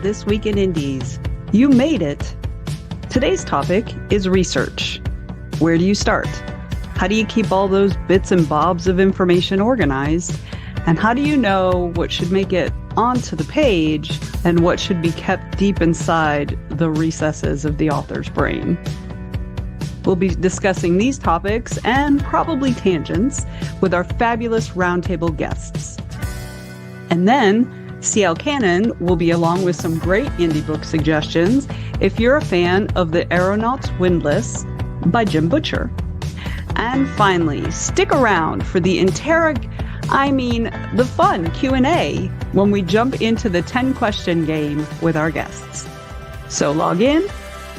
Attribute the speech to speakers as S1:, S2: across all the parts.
S1: This Week in Indies. You made it. Today's topic is research. Where do you start? How do you keep all those bits and bobs of information organized? And how do you know what should make it onto the page and what should be kept deep inside the recesses of the author's brain? We'll be discussing these topics and probably tangents with our fabulous roundtable guests. And then CL Cannon will be along with some great indie book suggestions if you're a fan of The Aeronaut's Windlass by Jim Butcher. And finally, stick around for the fun Q&A when we jump into the 10-question game with our guests. So log in,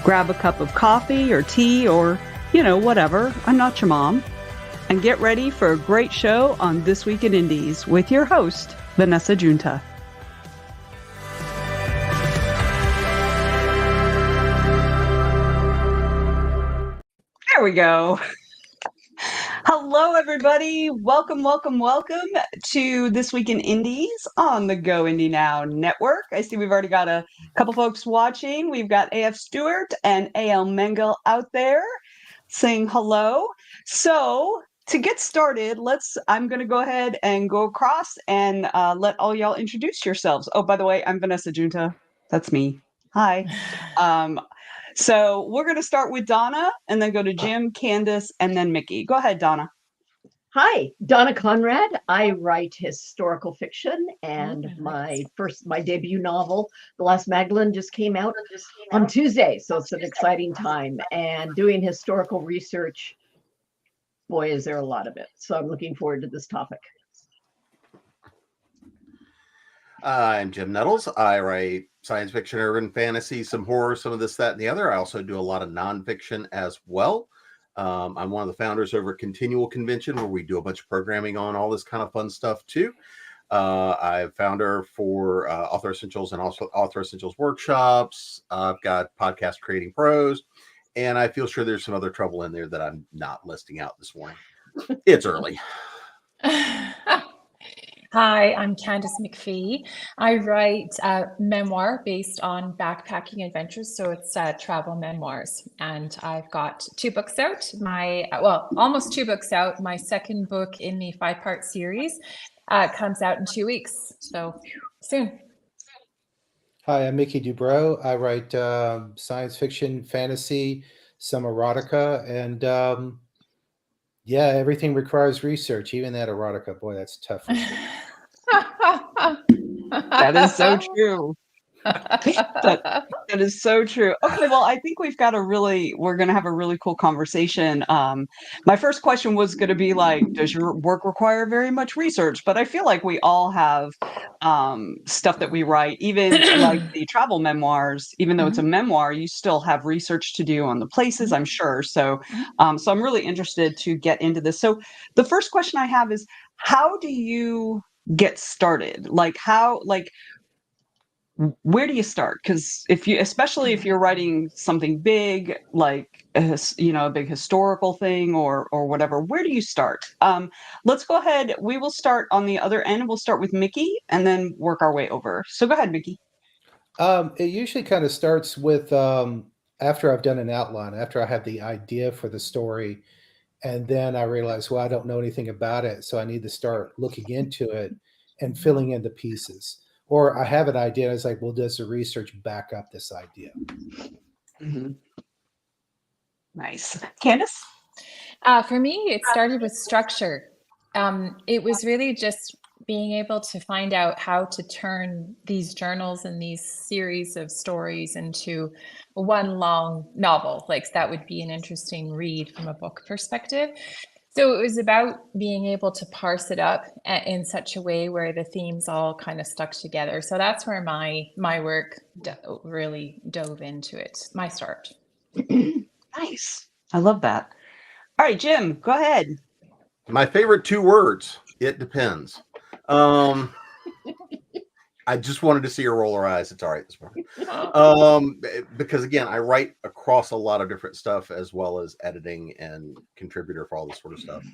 S1: grab a cup of coffee or tea or, whatever. I'm not your mom. And get ready for a great show on This Week in Indies with your host, Venessa Giunta. There we go. Hello, everybody. Welcome to This Week in Indies on the Go Indie Now Network. I see we've already got a couple folks watching. We've got AF Stewart and AL Mengel out there saying hello. So to get started, I'm going to go ahead and go across and let all y'all introduce yourselves. Oh, by the way, I'm Venessa Giunta. That's me. Hi. So we're going to start with Donna and then go to Jim, Candace, and then Mickey. Go ahead, Donna.
S2: Hi, Donna Conrad. I write historical fiction, and my debut novel, The Last Magdalene, just came out on Tuesday. So it's an exciting time. And doing historical research, boy, is there a lot of it. So I'm looking forward to this topic.
S3: I'm Jim Nettles. I write science fiction, urban fantasy, some horror, some of this, that, and the other. I also do a lot of nonfiction as well. I'm one of the founders over at Continual Convention, where we do a bunch of programming on all this kind of fun stuff too. I'm founder for Author Essentials and also Author Essentials workshops. I've got Podcast Creating Pros, and I feel sure there's some other trouble in there that I'm not listing out this morning. It's early.
S4: Hi, I'm Candace McPhee. I write memoir based on backpacking adventures, so it's travel memoirs. And I've got 2 books out. Almost 2 books out. My second book in the 5-part series comes out in 2 weeks, so soon.
S5: Hi, I'm Mickey Dubrow. I write science fiction, fantasy, some erotica, and everything requires research, even that erotica. Boy, that's tough.
S1: That is so true. That is so true. Okay, well, I think we're going to have a really cool conversation. My first question was going to be like, does your work require very much research? But I feel like we all have stuff that we write, even like the travel memoirs, even though it's a memoir, you still have research to do on the places, I'm sure. So I'm really interested to get into this. So the first question I have is, how do you get started? Where do you start? Because especially if you're writing something big, like a big historical thing or whatever, where do you start? Let's go ahead. We will start on the other end. We'll start with Mickey and then work our way over. So go ahead, Mickey.
S5: It usually kind of starts with after I've done an outline, after I have the idea for the story, and then I realize, well, I don't know anything about it, so I need to start looking into it and filling in the pieces. Or I have an idea, and it's like, well, does the research back up this idea?
S1: Mm-hmm. Nice. Candace?
S4: For me, it started with structure. It was really just being able to find out how to turn these journals and these series of stories into one long novel. Like that would be an interesting read from a book perspective. So it was about being able to parse it up in such a way where the themes all kind of stuck together. So that's where my work really dove into it. My start.
S1: Nice. I love that. All right, Jim, go ahead.
S3: My favorite 2 words, it depends. I just wanted to see her roll her eyes. It's all right this morning. Because again, I write across a lot of different stuff as well as editing and contributor for all this sort of stuff.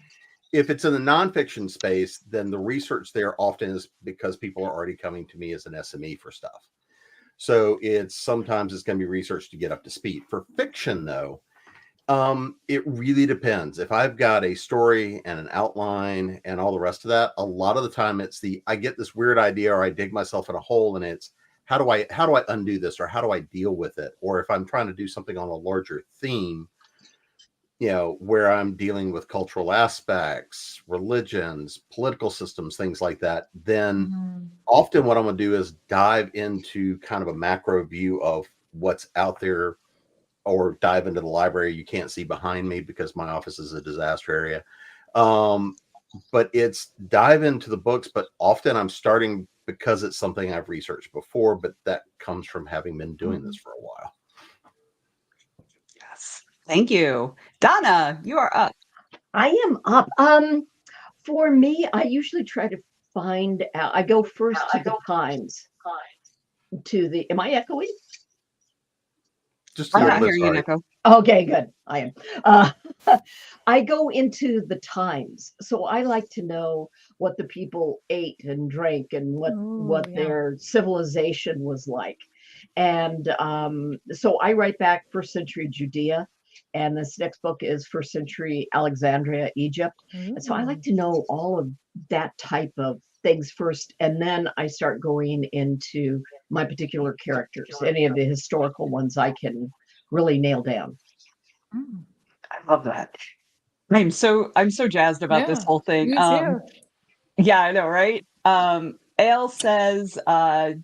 S3: If it's in the nonfiction space, then the research there often is because people are already coming to me as an SME for stuff. So sometimes it's going to be research to get up to speed. For fiction, though, it really depends. If I've got a story and an outline and all the rest of that, a lot of the time I get this weird idea or I dig myself in a hole, and it's how do I undo this, or how do I deal with it? Or if I'm trying to do something on a larger theme, where I'm dealing with cultural aspects, religions, political systems, things like that, then often what I'm going to do is dive into kind of a macro view of what's out there, or dive into the library. You can't see behind me because my office is a disaster area. But it's dive into the books, but often I'm starting because it's something I've researched before, but that comes from having been doing this for a while.
S1: Yes. Thank you. Donna, you are up.
S2: I am up. For me, I usually try to find out. I go first to the Times. Am I echoing?
S3: Just a
S1: I'm
S3: little
S1: not
S3: bit,
S1: hearing you,
S3: sorry.
S1: Nico.
S2: Okay, good. I am. Uh, I go into the Times, so I like to know what the people ate and drank and what their civilization was like. And so I write back first century Judea, and this next book is first century Alexandria, Egypt. And so I like to know all of that type of things first, and then I start going into my particular characters, any of the historical ones I can really nail down.
S1: I love that. I'm so jazzed about this whole thing.
S4: Me too.
S1: Yeah, I know, right? Ale says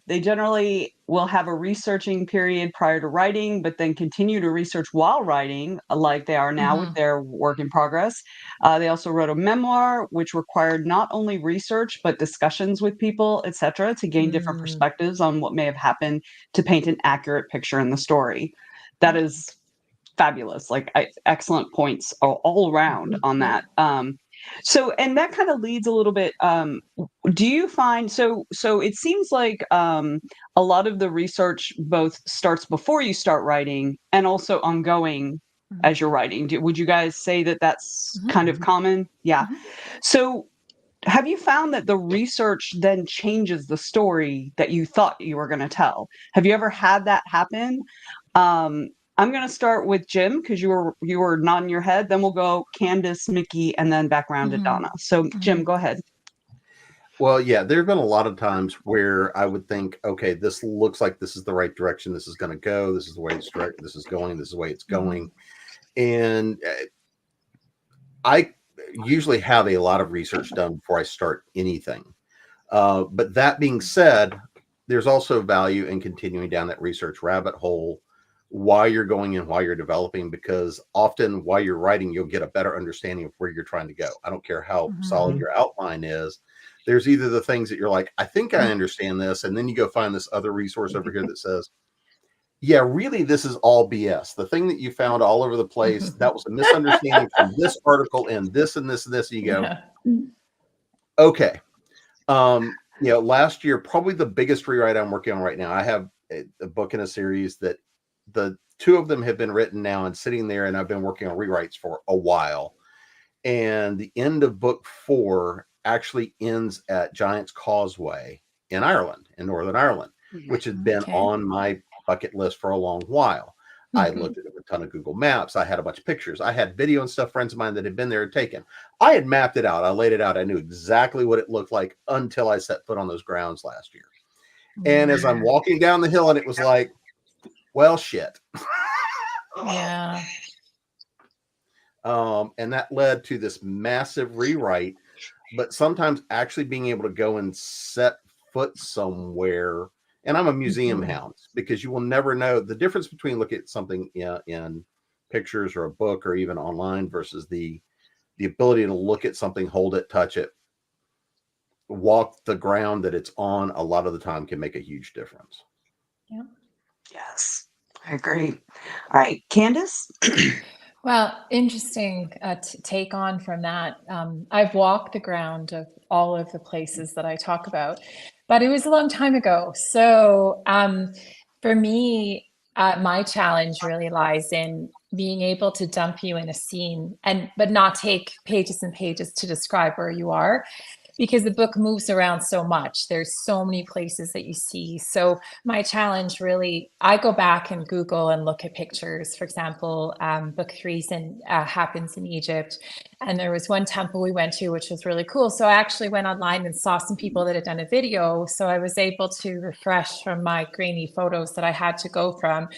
S1: they generally will have a researching period prior to writing, but then continue to research while writing, like they are now with their work in progress. They also wrote a memoir, which required not only research, but discussions with people, etc., to gain different perspectives on what may have happened to paint an accurate picture in the story. That is fabulous. Like excellent points all around on that. So, and that kind of leads a little bit. Do you find so it seems like a lot of the research both starts before you start writing and also ongoing as you're writing. Would you guys say that that's kind of common? Yeah. So have you found that the research then changes the story that you thought you were going to tell? Have you ever had that happen? I'm going to start with Jim because you were nodding your head. Then we'll go Candace, Mickey, and then back around to Donna. So Jim, go ahead.
S3: Well, yeah, there have been a lot of times where I would think, okay, this looks like this is the right direction. This is going to go. This is the way it's direct. This is going. This is the way it's going. And I usually have a lot of research done before I start anything. But that being said, there's also value in continuing down that research rabbit hole while you're going and while you're developing, because often while you're writing, you'll get a better understanding of where you're trying to go. I don't care how solid your outline is. There's either the things that you're like, I think I understand this. And then you go find this other resource over here that says, yeah, really, this is all BS. The thing that you found all over the place, that was a misunderstanding from this article and this and this and this. And you go, okay. Last year, probably the biggest rewrite I'm working on right now, I have a book in a series that the two of them have been written now and sitting there, and I've been working on rewrites for a while. And the end of book 4 actually ends at Giant's Causeway in Ireland, in Northern Ireland, which had been on my bucket list for a long while. I looked at a ton of Google Maps. I had a bunch of pictures. I had video and stuff, friends of mine that had been there and taken. I had mapped it out. I laid it out. I knew exactly what it looked like until I set foot on those grounds last year. And as I'm walking down the hill, and it was like, well, shit.
S4: Yeah.
S3: And that led to this massive rewrite. But sometimes actually being able to go and set foot somewhere, and I'm a museum hound, because you will never know the difference between looking at something in pictures or a book or even online versus the ability to look at something, hold it, touch it, walk the ground that it's on. A lot of the time can make a huge difference.
S4: Yeah.
S1: Yes, I agree. All right, Candace.
S4: Well, interesting take on from that. I've walked the ground of all of the places that I talk about, but it was a long time ago. So for me, my challenge really lies in being able to dump you in a scene but not take pages and pages to describe where you are. because the book moves around so much. There's so many places that you see. So my challenge really, I go back and Google and look at pictures. For example, book 3 happens in Egypt. And there was one temple we went to, which was really cool. So I actually went online and saw some people that had done a video. So I was able to refresh from my grainy photos that I had to go from,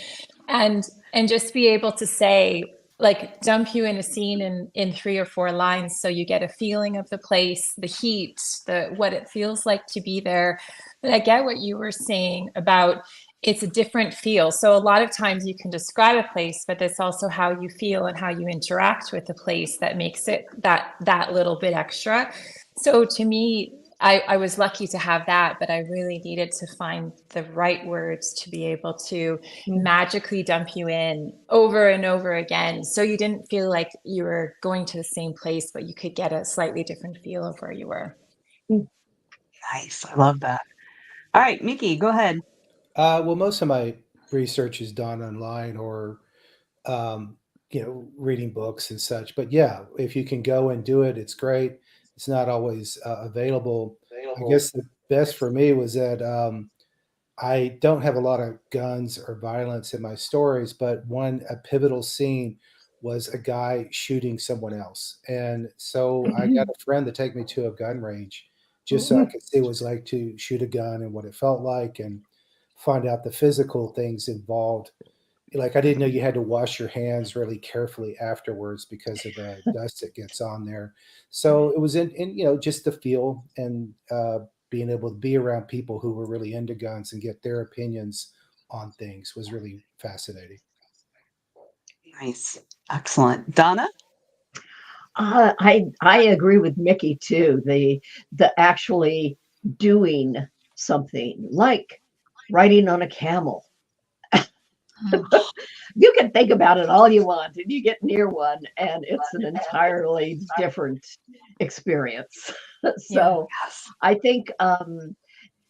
S4: and just be able to say, like, dump you in a scene in 3 or 4 lines, so you get a feeling of the place, the heat, the what it feels like to be there. But I get what you were saying about it's a different feel. So a lot of times you can describe a place, but it's also how you feel and how you interact with the place that makes it that little bit extra. So to me, I was lucky to have that, but I really needed to find the right words to be able to magically dump you in over and over again. So you didn't feel like you were going to the same place, but you could get a slightly different feel of where you were.
S1: Nice. I love that. All right, Mickey, go ahead.
S5: Well, most of my research is done online or, um, reading books and such. But yeah, if you can go and do it, it's great. It's not always available. I guess the best for me was that I don't have a lot of guns or violence in my stories, but a pivotal scene was a guy shooting someone else. And so I got a friend to take me to a gun range just so I could see what it was like to shoot a gun and what it felt like and find out the physical things involved. Like I didn't know you had to wash your hands really carefully afterwards because of the dust that gets on there. So it was in just the feel and being able to be around people who were really into guns and get their opinions on things was really fascinating.
S1: Nice. Excellent. Donna?
S2: I agree with Mickey too. The actually doing something like riding on a camel. You can think about it all you want, and you get near one, and it's an entirely different experience. So
S1: Yes.
S2: I think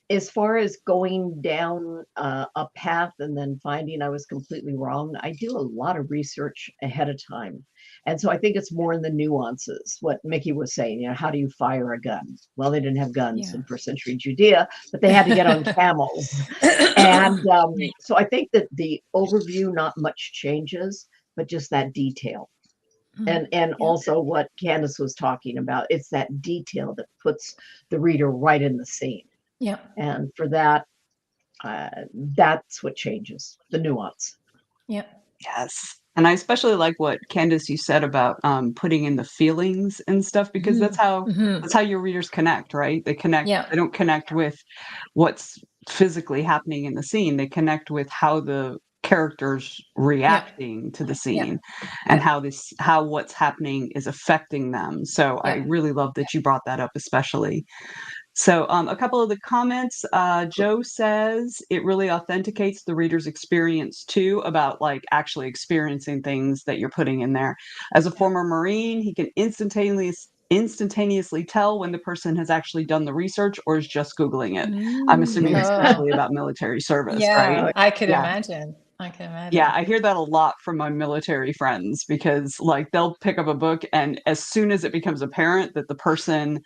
S2: as far as going down a path and then finding I was completely wrong, I do a lot of research ahead of time. And so I think it's more in the nuances, what Mickey was saying, how do you fire a gun? Well, they didn't have guns in first century Judea, but they had to get on camels. And so I think that the overview, not much changes, but just that detail. And also what Candace was talking about, it's that detail that puts the reader right in the scene.
S4: Yeah.
S2: And for that, that's what changes, the nuance.
S4: Yeah.
S1: Yes. And I especially like what Candace you said about putting in the feelings and stuff because that's how your readers connect, right? They connect.
S4: Yeah.
S1: They don't connect with what's physically happening in the scene. They connect with how the characters reacting to the scene and how what's happening is affecting them. So I really love that you brought that up, especially. So a couple of the comments, Joe says it really authenticates the reader's experience too about like actually experiencing things that you're putting in there. As a former Marine, he can instantaneously tell when the person has actually done the research or is just Googling it. I'm assuming especially about military service, right?
S4: I could imagine. I can imagine.
S1: Yeah, I hear that a lot from my military friends because like they'll pick up a book and as soon as it becomes apparent that the person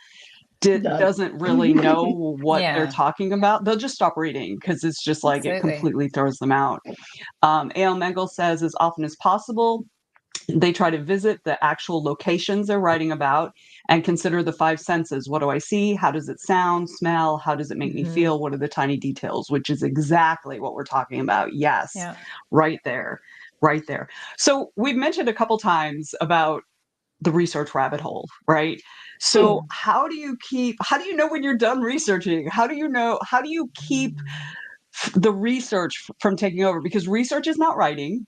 S1: doesn't really know what they're talking about, they'll just stop reading because it's just like it completely throws them out. A.L. Mengel says as often as possible, they try to visit the actual locations they're writing about and consider the 5 senses. What do I see? How does it sound, smell? How does it make me feel? What are the tiny details? Which is exactly what we're talking about. Yes, right there. Right there. So we've mentioned a couple times about the research rabbit hole, right? So how do you know when you're done researching? How do you keep the research from taking over? Because research is not writing.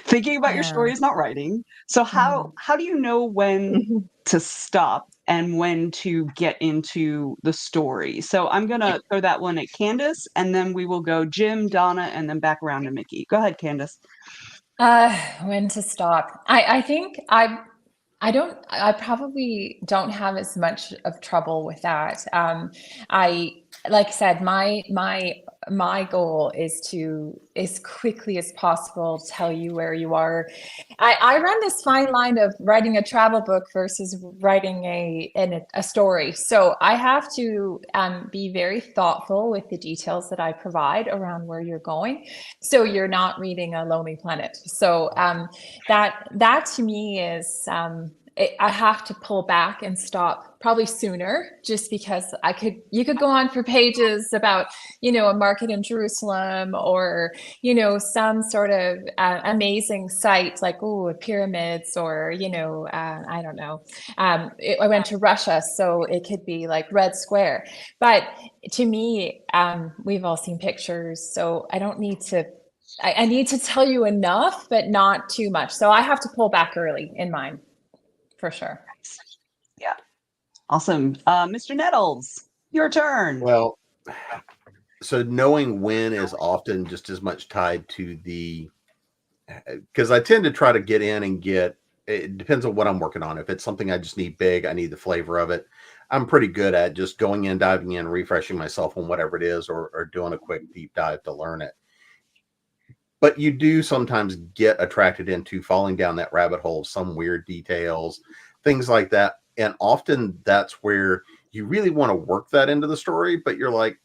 S1: Thinking about your story is not writing. So how do you know when to stop and when to get into the story? So I'm going to throw that one at Candace and then we will go Jim, Donna, and then back around to Mickey. Go ahead, Candace.
S4: When to stop. I think I probably don't have as much of trouble with that. Like I said, my my goal is to, as quickly as possible, tell you where you are. I run this fine line of writing a travel book versus writing a story. So I have to be very thoughtful with the details that I provide around where you're going. So you're not reading a Lonely Planet. So that to me is, I have to pull back and stop probably sooner, just because you could go on for pages about, a market in Jerusalem, or, some sort of amazing site like, pyramids, or, I don't know. I went to Russia, so it could be like Red Square. But to me, we've all seen pictures, so I don't need to, I need to tell you enough, but not too much. So I have to pull back early in mine. For sure.
S1: Yeah. Awesome. Mr. Nettles, your turn.
S3: Well, so knowing when is often just as much tied to because I tend to try to get in and it depends on what I'm working on. If it's something I just need big, I need the flavor of it. I'm pretty good at just going in, diving in, refreshing myself on whatever it is, or doing a quick deep dive to learn it. But you do sometimes get attracted into falling down that rabbit hole of some weird details, things like that. And often that's where you really want to work that into the story, but you're like,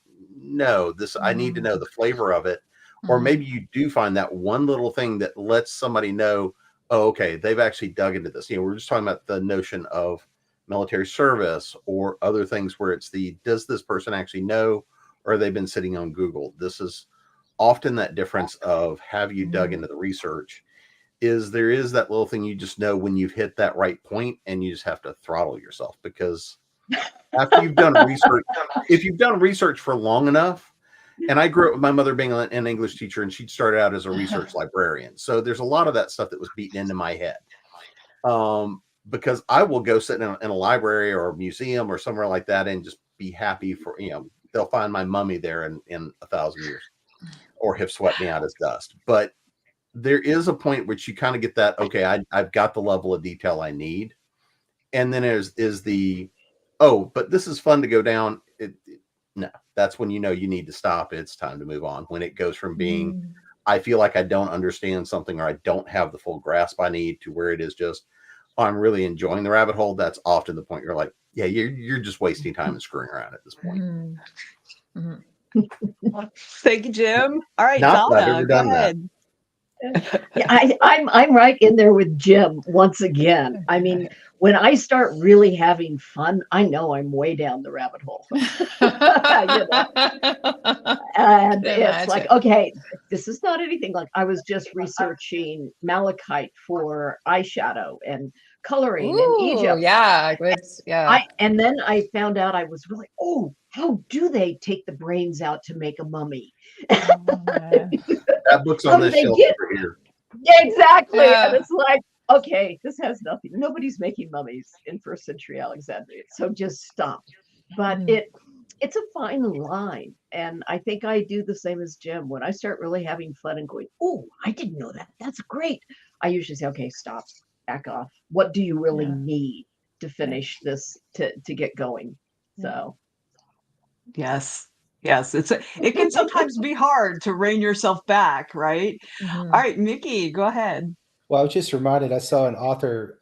S3: no, I need to know the flavor of it. Or maybe you do find that one little thing that lets somebody know, oh, okay, they've actually dug into this. We're just talking about the notion of military service or other things where it's does this person actually know, or they've been sitting on Google? This is often that difference of, have you dug into the research? There is that little thing you just know when you've hit that right point, and you just have to throttle yourself, because after you've done research, if you've done research for long enough, and I grew up with my mother being an English teacher, and she started out as a research librarian. So there's a lot of that stuff that was beaten into my head. Because I will go sit in a library or a museum or somewhere like that and just be happy for, they'll find my mummy there in 1,000 years, or have swept me out as dust. But there is a point which you kind of get that, okay, I've got the level of detail I need. And then is but this is fun to go down. No, that's when you need to stop. It's time to move on. When it goes from being, I feel like I don't understand something, or I don't have the full grasp I need, to where it is just, I'm really enjoying the rabbit hole. That's often the point you're like, yeah, you're just wasting time and screwing around at this point.
S1: Thank you, Jim. All right,
S3: Not that I've
S1: Donna,
S3: ever
S1: go
S3: done that.
S1: ahead.
S2: Yeah, I'm right in there with Jim once again. I mean, when I start really having fun, I know I'm way down the rabbit hole. And it's like, okay, this is not anything. Like, I was just researching malachite for eyeshadow and coloring in Egypt.
S4: Yeah, good. Yeah.
S2: And then I found out, I was really, how do they take the brains out to make a mummy?
S3: That book's on this shelf over here.
S2: Yeah, exactly. Yeah. And it's like, okay, this has nothing. Nobody's making mummies in first century Alexandria, so just stop. But it's a fine line, and I think I do the same as Jim. When I start really having fun and going, I didn't know that. That's great. I usually say, okay, stop, back off. What do you really need to finish this, to get going? So,
S1: yes. It can sometimes be hard to rein yourself back, right? All right, Mickey, go ahead.
S5: Well, I was just reminded, I saw an author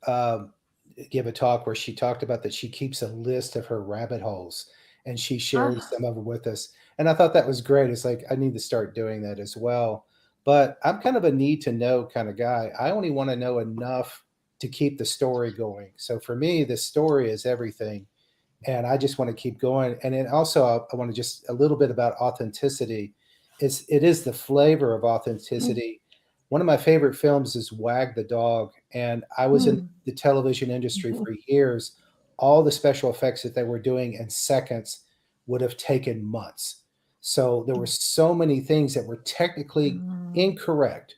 S5: give a talk where she talked about that she keeps a list of her rabbit holes, and she shared some of them with us. And I thought that was great. It's like, I need to start doing that as well. But I'm kind of a need to know kind of guy. I only want to know enough to keep the story going. So for me, the story is everything. And I just want to keep going. And then also, I want to just a little bit about authenticity. It is the flavor of authenticity. One of my favorite films is Wag the Dog. And I was in the television industry for years. All the special effects that they were doing in seconds would have taken months. So there were so many things that were technically incorrect,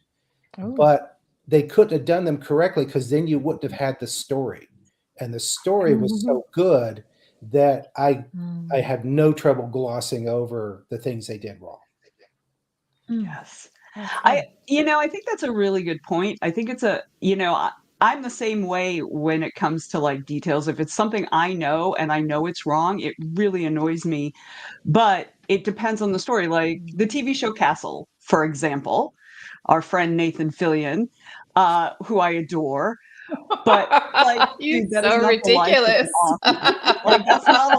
S5: but they couldn't have done them correctly, because then you wouldn't have had the story. And the story was so good that I have no trouble glossing over the things they did wrong.
S1: Yes. I think that's a really good point. I think it's I'm the same way when it comes to like details. If it's something I know and I know it's wrong, it really annoys me. But it depends on the story. Like the TV show Castle, for example, our friend Nathan Fillion, who I adore. But like,
S4: You're
S1: dude, that is
S4: so
S1: not the life of an
S4: ridiculous.
S1: author. Like, that's not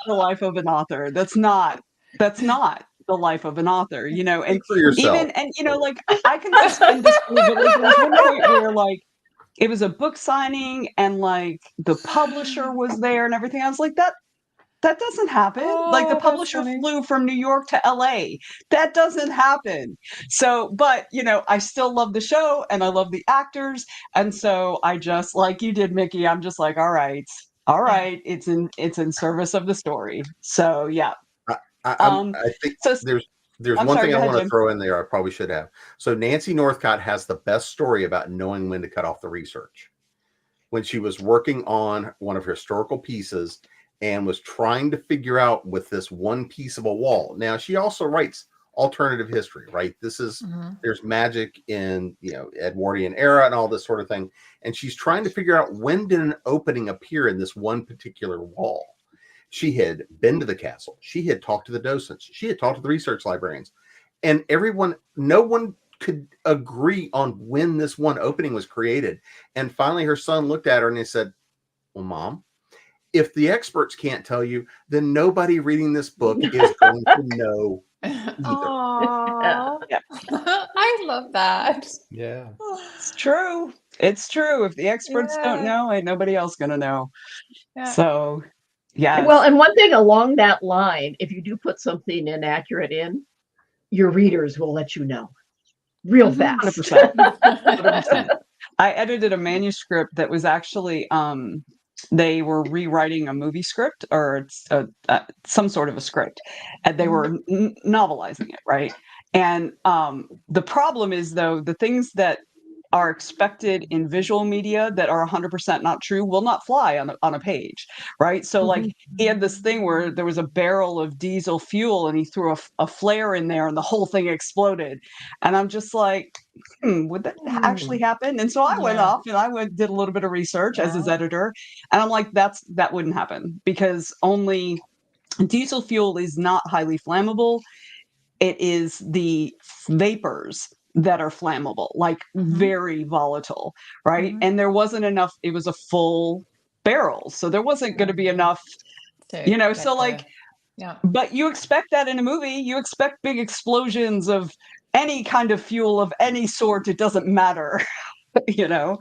S1: the life of an author. That's not the life of an author, you know. And
S3: Speak for yourself.
S1: even, and you know, like I can suspend disbelief, but like there was one point where like it was a book signing and like the publisher was there and everything. I was like, that doesn't happen. Like the
S4: Oh, that's
S1: publisher
S4: funny.
S1: flew from New York to LA. That doesn't happen. So, but you know, I still love the show and I love the actors. And so I just, like you did, Mickey, I'm just like, all right, it's in service of the story. So yeah.
S3: I think
S1: So
S3: there's
S1: I'm
S3: one
S1: sorry,
S3: thing
S1: go
S3: I
S1: ahead,
S3: want to
S1: Jim.
S3: throw in there. I probably should have. So Nancy Northcott has the best story about knowing when to cut off the research. When she was working on one of her historical pieces and was trying to figure out with this one piece of a wall. Now she also writes alternative history, right? This is there's magic in, you know, Edwardian era and all this sort of thing. And she's trying to figure out when did an opening appear in this one particular wall. She had been to the castle. She had talked to the docents. She had talked to the research librarians. And no one could agree on when this one opening was created. And finally, her son looked at her and he said, well, Mom, if the experts can't tell you, then nobody reading this book is going to know either.
S4: Aww.
S1: Yeah.
S4: I love that.
S5: Yeah.
S1: It's true. It's true. If the experts don't
S4: Yeah.
S1: know, ain't nobody else gonna know.
S4: Yeah.
S1: So yes.
S2: Well, and one thing along that line, if you do put something inaccurate in, your readers will let you know real fast.
S1: 100%. 100%. I edited a manuscript that was actually they were rewriting a movie script or some sort of a script, and they were novelizing it, right? And the problem is, though, the things that are expected in visual media that are 100% not true will not fly on a page, right? So like he had this thing where there was a barrel of diesel fuel and he threw a flare in there and the whole thing exploded, and I'm just like, would that actually happen? And so I went
S4: Yeah.
S1: off and did a little bit of research as his
S4: Wow.
S1: editor, and I'm like, that wouldn't happen because only diesel fuel is not highly flammable. It is the vapors that are flammable, like very volatile, right? And there wasn't enough, it was a full barrel. So there wasn't going to be enough, you know, so like,
S4: yeah.
S1: but you expect that in a movie, you expect big explosions of any kind of fuel of any sort. It doesn't matter, you know?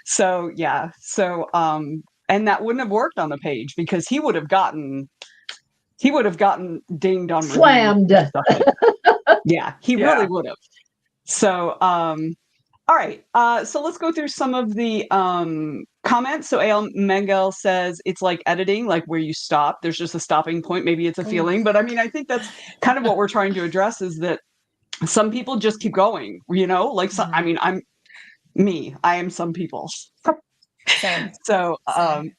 S1: So yeah. So, and that wouldn't have worked on the page because he would have gotten dinged on reviews
S2: Slammed.
S1: for stuff like that. Yeah, he really would have. So, all right. So let's go through some of the comments. So A.L. Mengel says it's like editing, like where you stop. There's just a stopping point. Maybe it's a feeling, but I mean, I think that's kind of what we're trying to address is that some people just keep going, you know, like, I mean, I am some people.
S4: Same.
S1: So,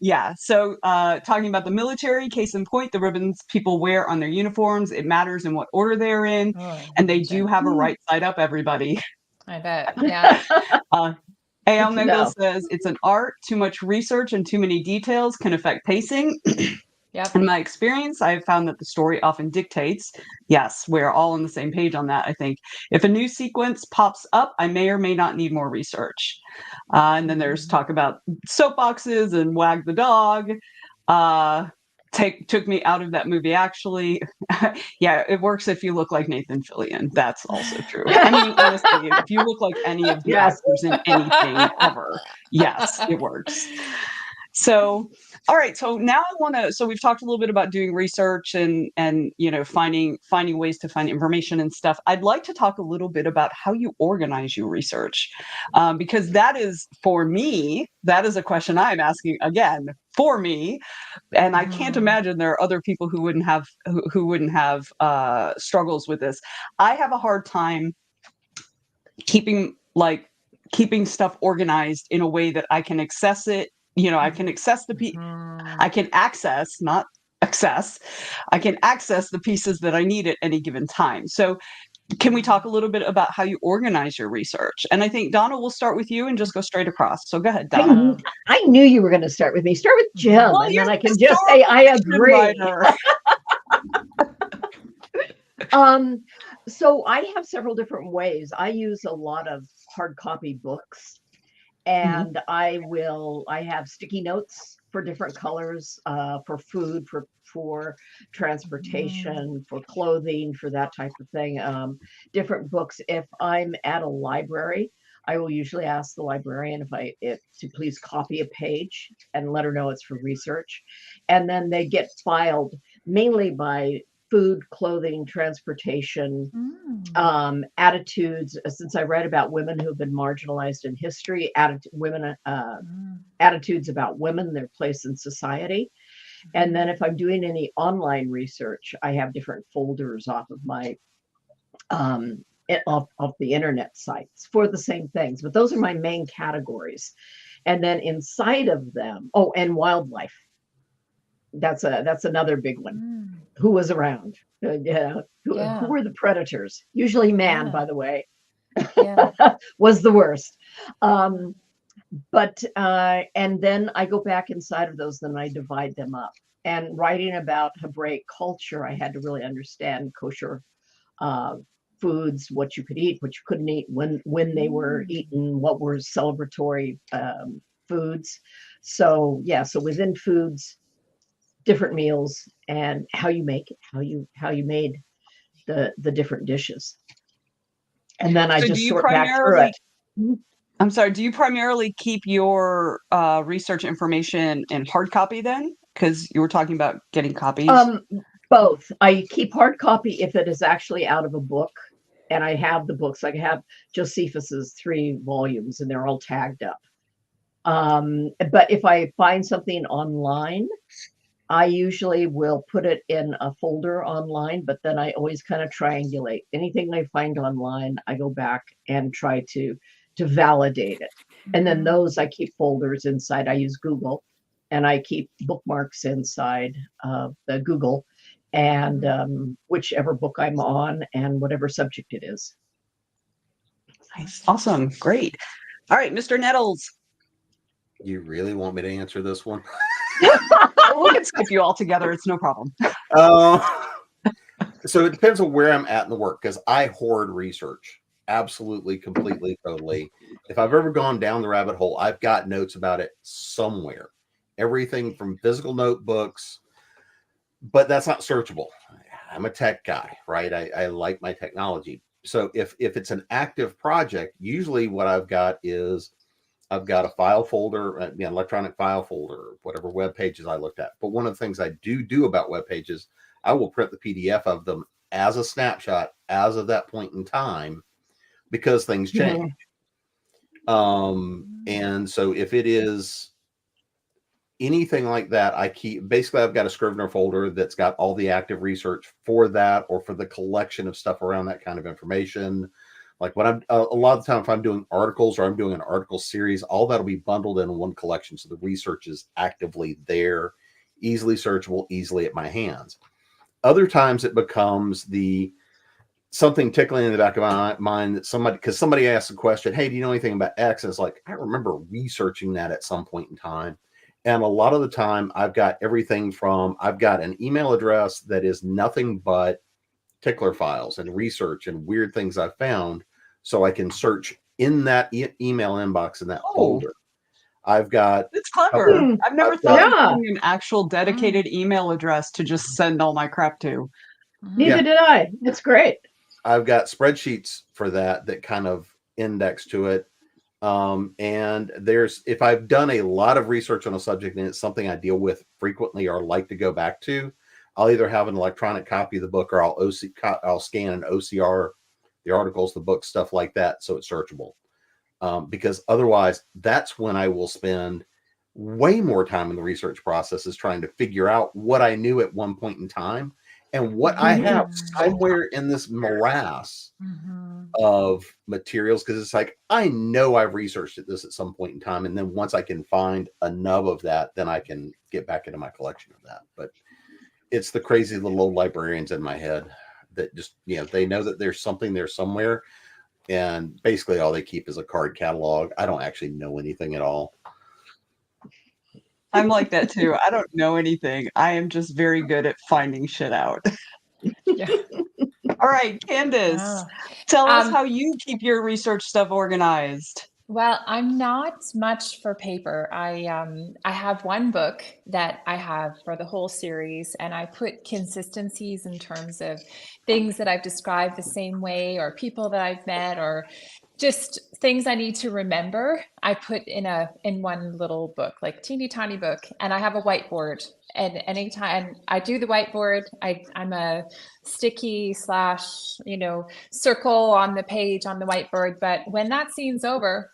S1: yeah. So, talking about the military, case in point, the ribbons people wear on their uniforms, it matters in what order they're in, and they do have a right side up, everybody.
S4: I bet. Yeah.
S1: A.L. Mengel says it's an art. Too much research and too many details can affect pacing.
S4: Yep.
S1: In my experience, I have found that the story often dictates. Yes, we're all on the same page on that, I think. If a new sequence pops up, I may or may not need more research. And then there's talk about soapboxes and Wag the Dog. Took me out of that movie, actually. Yeah, it works if you look like Nathan Fillion. That's also true. I mean, honestly, if you look like any of the actors in anything ever, yes, it works. So, all right. So now I want to. So we've talked a little bit about doing research and you know finding ways to find information and stuff. I'd like to talk a little bit about how you organize your research, because that is for me. That is a question I'm asking again for me, and I can't imagine there are other people who wouldn't have struggles with this. I have a hard time keeping stuff organized in a way that I can access it. You know, I can access I can access, not access. I can access the pieces that I need at any given time. So can we talk a little bit about how you organize your research? And I think Donna, will start with you and just go straight across. So go ahead, Donna.
S2: I knew you were going to start with me. Start with Jim,
S1: Well,
S2: and
S1: you're
S2: then I
S1: the
S2: can just say I
S1: historical
S2: agree.
S1: writer.
S2: So I have several different ways. I use a lot of hard copy books, and I have sticky notes for different colors, for food, for transportation, for clothing, for that type of thing. Different books. If I'm at a library, I will usually ask the librarian if to please copy a page and let her know it's for research, and then they get filed mainly by food, clothing, transportation, attitudes. Since I read about women who've been marginalized in history, attitudes about women, their place in society. And then if I'm doing any online research, I have different folders off of my off the internet sites for the same things. But those are my main categories. And then inside of them, and wildlife. That's another big one. Who was around? Who were the predators? Usually man, by the way, was the worst. But and then I go back inside of those, then I divide them up. And writing about Hebraic culture, I had to really understand kosher foods, what you could eat, what you couldn't eat, when they were eaten, what were celebratory foods. So within foods, different meals, and how you make it, how you made the different dishes, and then I just sort back through it.
S1: I'm sorry, do you primarily keep your research information in hard copy then? Because you were talking about getting copies.
S2: Both. I keep hard copy if it is actually out of a book, and I have the books. I have Josephus's 3 volumes, and they're all tagged up. But if I find something online, I usually will put it in a folder online, but then I always kind of triangulate. Anything I find online, I go back and try to validate it. And then those I keep folders inside. I use Google, and I keep bookmarks inside the Google, and whichever book I'm on and whatever subject it is.
S1: Nice. Awesome. Great. All right, Mr. Nettles.
S3: You really want me to answer this one?
S1: We can skip you all together. It's no problem.
S3: So it depends on where I'm at in the work, because I hoard research. Absolutely, completely, totally. If I've ever gone down the rabbit hole, I've got notes about it somewhere. Everything from physical notebooks, but that's not searchable. I'm a tech guy, right? I like my technology. So if it's an active project, usually what I've got is I've got a file folder, an electronic file folder, whatever web pages I looked at. But one of the things I do about web pages, I will print the PDF of them as a snapshot as of that point in time, because things change. And so if it is anything like that, I've got a Scrivener folder that's got all the active research for that, or for the collection of stuff around that kind of information. Like when I'm a lot of the time, if I'm doing articles or I'm doing an article series, all that'll be bundled in one collection. So the research is actively there, easily searchable, easily at my hands. Other times it becomes something tickling in the back of my mind that somebody asks a question, hey, do you know anything about X? And it's like, I remember researching that at some point in time. And a lot of the time I've got everything from, I've got an email address that is nothing but tickler files and research and weird things I've found, so I can search in that email inbox in that folder. I've got...
S1: It's clever. I've never thought of having an actual dedicated email address to just send all my crap to.
S2: Neither did I. It's great.
S3: I've got spreadsheets for that kind of index to it. And if I've done a lot of research on a subject and it's something I deal with frequently or like to go back to, I'll either have an electronic copy of the book, or I'll scan an OCR, the articles, the books, stuff like that, so it's searchable. Because otherwise, that's when I will spend way more time in the research process, is trying to figure out what I knew at one point in time and what I have somewhere in this morass of materials. Because it's like, I know I've researched this at some point in time, and then once I can find a nub of that, then I can get back into my collection of that. But it's the crazy little old librarians in my head that just, they know that there's something there somewhere. And basically all they keep is a card catalog. I don't actually know anything at all.
S1: I'm like that too. I don't know anything. I am just very good at finding shit out.
S4: Yeah.
S1: All right, Candace,
S4: Ah.
S1: tell us how you keep your research stuff organized.
S4: Well, I'm not much for paper. I have one book that I have for the whole series, and I put consistencies in terms of things that I've described the same way, or people that I've met, or just things I need to remember. I put in one little book, like teeny tiny book, and I have a whiteboard. And anytime I do the whiteboard, I'm a sticky / circle on the page on the whiteboard. But when that scene's over,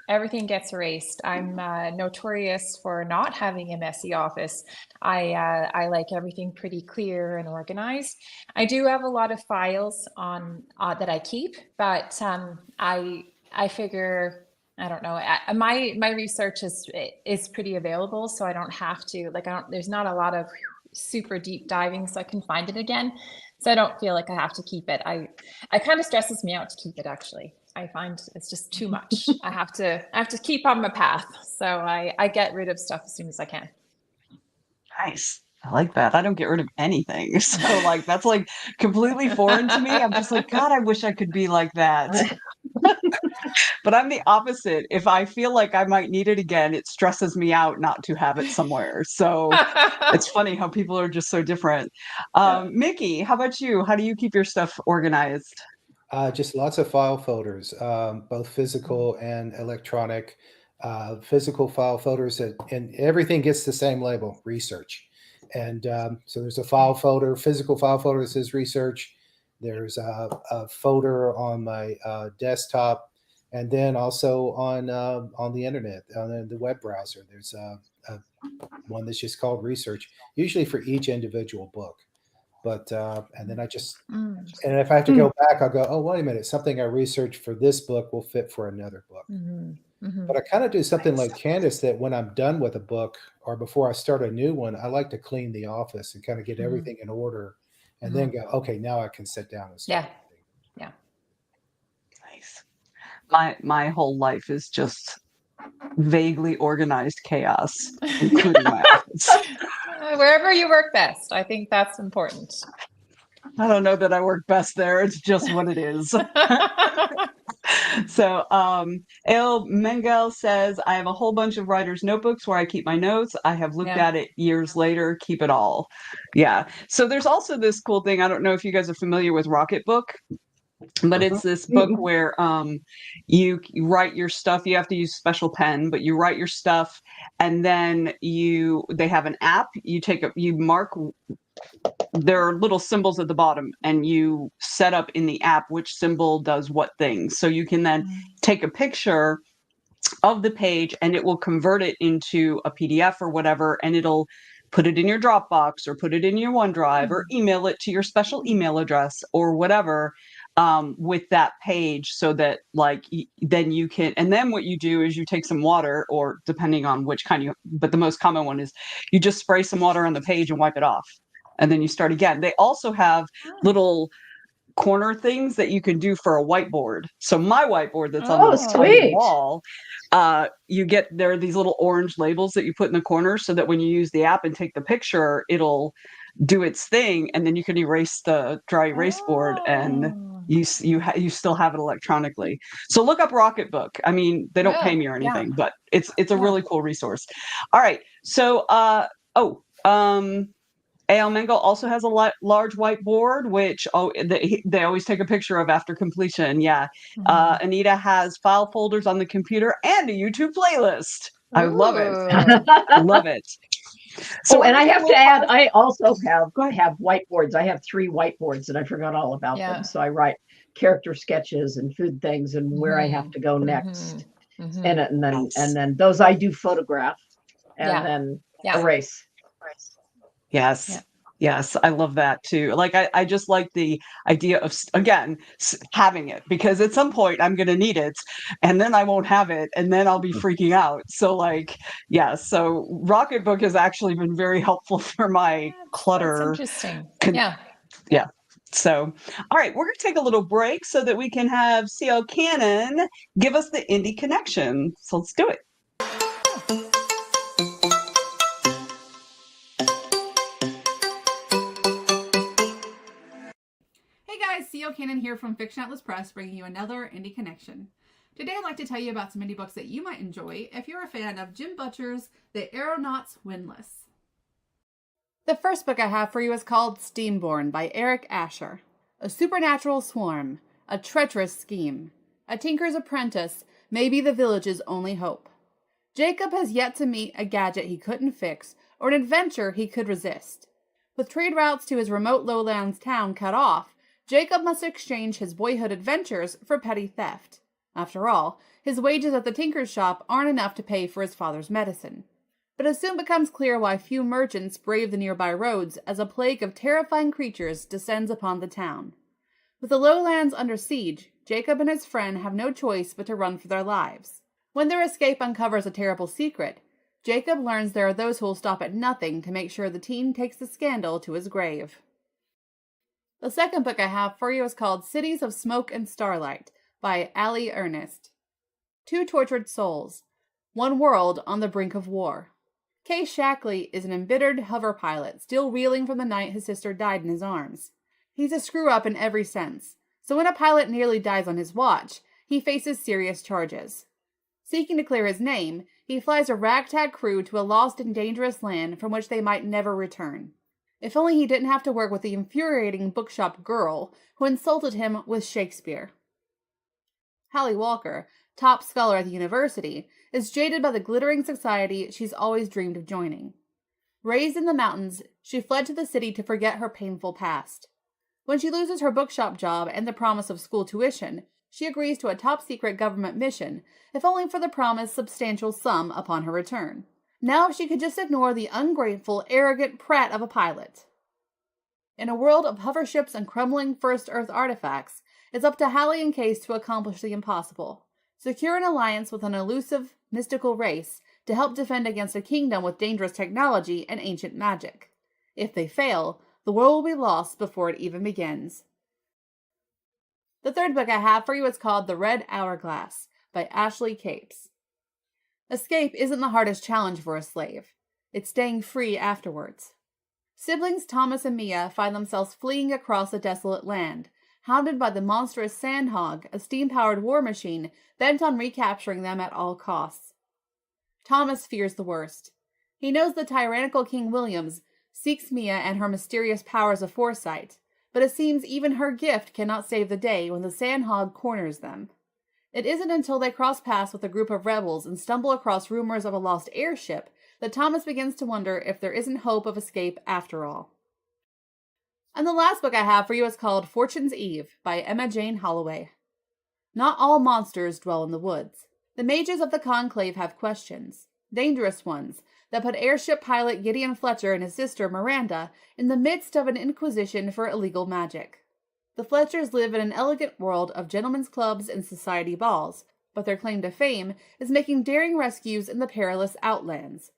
S4: everything gets erased. I'm notorious for not having a messy office. I like everything pretty clear and organized. I do have a lot of files on that I keep, but I figure, I don't know. My research is pretty available, so I don't have to there's not a lot of super deep diving, so I can find it again. So I don't feel like I have to keep it. I kind of stresses me out to keep it, actually. I find it's just too much. I have to keep on my path. So I get rid of stuff as soon as I can.
S1: Nice. I like that. I don't get rid of anything. So that's completely foreign to me. I'm just like, God, I wish I could be like that. But I'm the opposite. If I feel like I might need it again, it stresses me out not to have it somewhere. So it's funny how people are just so different. Mickey, how about you? How do you keep your stuff organized?
S5: Just lots of file folders, both physical and electronic. Physical file folders, and everything gets the same label, research. And so there's a file folder, physical file folder that says research. There's a folder on my desktop, and then also on the internet, on the web browser. There's one that's just called research, usually for each individual book. But and then I just and if I have to go back, I'll go, oh, wait a minute, something I researched for this book will fit for another book. But I kind of do something like Candace, that when I'm done with a book or before I start a new one, I like to clean the office and kind of get everything in order, and then go, okay, now I can sit down and start.
S4: Yeah.
S1: Nice. My whole life is just vaguely organized chaos, including my office.
S4: Wherever you work best. I think that's important.
S1: I don't know that I work best there. It's just what it is. So El Mengel says, I have a whole bunch of writer's notebooks where I keep my notes. I have looked at it years later, keep it all. Yeah. So there's also this cool thing. I don't know if you guys are familiar with Rocketbook, but it's this book where you write your stuff. You have to use special pen, but you write your stuff, and then they have an app. You mark, there are little symbols at the bottom, and you set up in the app which symbol does what thing. So you can then take a picture of the page, and it will convert it into a PDF or whatever, and it'll put it in your Dropbox or put it in your OneDrive or email it to your special email address or whatever, with that page, so that then you can, and then what you do is you take some water, or depending on which kind but the most common one is you just spray some water on the page and wipe it off, and then you start again. They also have little corner things that you can do for a whiteboard. So my whiteboard that's on the tiny wall, there are these little orange labels that you put in the corner, so that when you use the app and take the picture, it'll do its thing, and then you can erase the dry erase board, and you still have it electronically. So look up Rocketbook. I mean, they don't pay me or anything, but it's a really cool resource. All right. So A.L. Mengel also has a large whiteboard, which they always take a picture of after completion. Yeah. Anita has file folders on the computer and a YouTube playlist. I love it. Love it.
S2: So, and I have to add, I also have whiteboards. I have 3 whiteboards, and I forgot all about them. So I write character sketches and food things and where I have to go next. And then those I do photograph and then erase.
S1: Yes. Yeah. Yes, I love that too. I just like the idea of, again, having it, because at some point I'm going to need it, and then I won't have it, and then I'll be freaking out. So so Rocketbook has actually been very helpful for my clutter.
S4: That's interesting.
S1: Yeah. So, all right, we're going to take a little break so that we can have CL Cannon give us the indie connection. So let's do it.
S6: Hey guys, CL Cannon here from Fiction Atlas Press, bringing you another indie connection. Today I'd like to tell you about some indie books that you might enjoy if you're a fan of Jim Butcher's The Aeronauts Windlass. The first book I have for you is called Steamborn by Eric Asher. A supernatural swarm, a treacherous scheme. A tinker's apprentice may be the village's only hope. Jacob has yet to meet a gadget he couldn't fix or an adventure he could resist. With trade routes to his remote lowlands town cut off, Jacob must exchange his boyhood adventures for petty theft. After all, his wages at the tinker's shop aren't enough to pay for his father's medicine. But it soon becomes clear why few merchants brave the nearby roads as a plague of terrifying creatures descends upon the town. With the lowlands under siege, Jacob and his friend have no choice but to run for their lives. When their escape uncovers a terrible secret, Jacob learns there are those who will stop at nothing to make sure the teen takes the scandal to his grave. The second book I have for you is called Cities of Smoke and Starlight by Allie Ernest. Two tortured souls, one world on the brink of war. Kay Shackley is an embittered hover pilot, still reeling from the night his sister died in his arms. He's a screw-up in every sense, so when a pilot nearly dies on his watch, he faces serious charges. Seeking to clear his name, he flies a ragtag crew to a lost and dangerous land from which they might never return. If only he didn't have to work with the infuriating bookshop girl who insulted him with Shakespeare. Hallie Walker, top scholar at the university, is jaded by the glittering society she's always dreamed of joining. Raised in the mountains, she fled to the city to forget her painful past. When she loses her bookshop job and the promise of school tuition, she agrees to a top-secret government mission, if only for the promised substantial sum upon her return. Now she could just ignore the ungrateful, arrogant prat of a pilot. In a world of hover ships and crumbling First Earth artifacts, it's up to Hallie and Case to accomplish the impossible. Secure an alliance with an elusive, mystical race to help defend against a kingdom with dangerous technology and ancient magic. If they fail, the world will be lost before it even begins. The third book I have for you is called The Red Hourglass by Ashley Capes. Escape isn't the hardest challenge for a slave. It's staying free afterwards. Siblings Thomas and Mia find themselves fleeing across a desolate land, hounded by the monstrous Sandhog, a steam-powered war machine bent on recapturing them at all costs. Thomas fears the worst. He knows the tyrannical King Williams seeks Mia and her mysterious powers of foresight, but it seems even her gift cannot save the day when the Sandhog corners them. It isn't until they cross paths with a group of rebels and stumble across rumors of a lost airship that Thomas begins to wonder if there isn't hope of escape after all. And the last book I have for you is called Fortune's Eve by Emma Jane Holloway. Not all monsters dwell in the woods. The mages of the Conclave have questions, dangerous ones, that put airship pilot Gideon Fletcher and his sister Miranda in the midst of an inquisition for illegal magic. The Fletchers live in an elegant world of gentlemen's clubs and society balls, but their claim to fame is making daring rescues in the perilous outlands.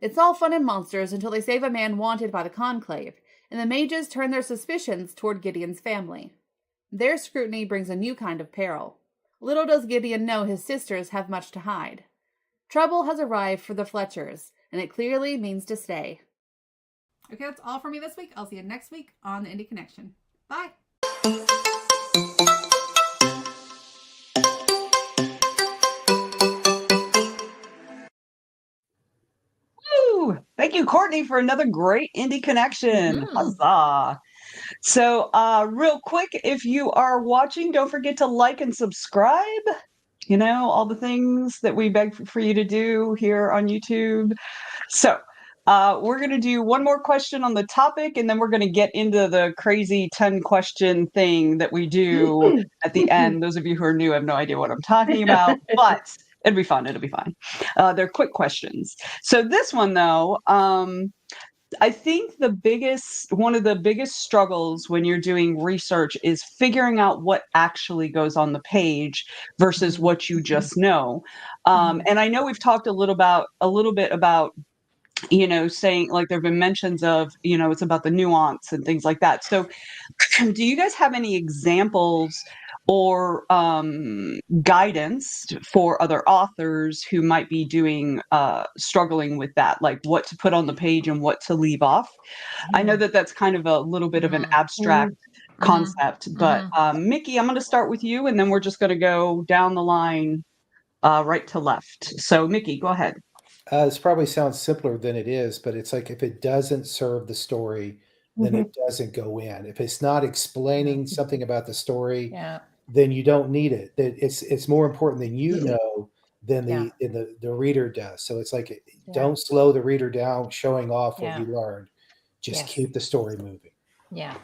S6: It's all fun and monsters until they save a man wanted by the Conclave, and the mages turn their suspicions toward Gideon's family. Their scrutiny brings a new kind of peril. Little does Gideon know his sisters have much to hide. Trouble has arrived for the Fletchers, and it clearly means to stay. Okay, that's all for me this week. I'll see you next week on the Indie Connection. Bye!
S1: Woo! Thank you, Courtney, for another great indie connection. Huzzah! So, real quick, if you are watching, don't forget to like and subscribe. You know, all the things that we beg for you to do here on YouTube. So, we're going to do one more question on the topic, and then we're going to get into the crazy 10-question thing that we do at the end. Those of you who are new have no idea what I'm talking about, but it'll be fun. It'll be fine. They're quick questions. So this one, though, I think one of the biggest struggles when you're doing research is figuring out what actually goes on the page versus what you just know. And I know we've talked a little bit about saying like there have been mentions of, it's about the nuance and things like that. So do you guys have any examples or guidance for other authors who might be struggling with that, like what to put on the page and what to leave off? I know that that's kind of a little bit of an abstract concept, but Mickey, I'm going to start with you, and then we're just going to go down the line, right to left. So Mickey, go ahead.
S5: This probably sounds simpler than it is, but it's like if it doesn't serve the story, then it doesn't go in. If it's not explaining something about the story, then you don't need it. It's more important than you know than the reader does. So it's like don't slow the reader down showing off what you learned. Just keep the story moving.
S4: Yeah.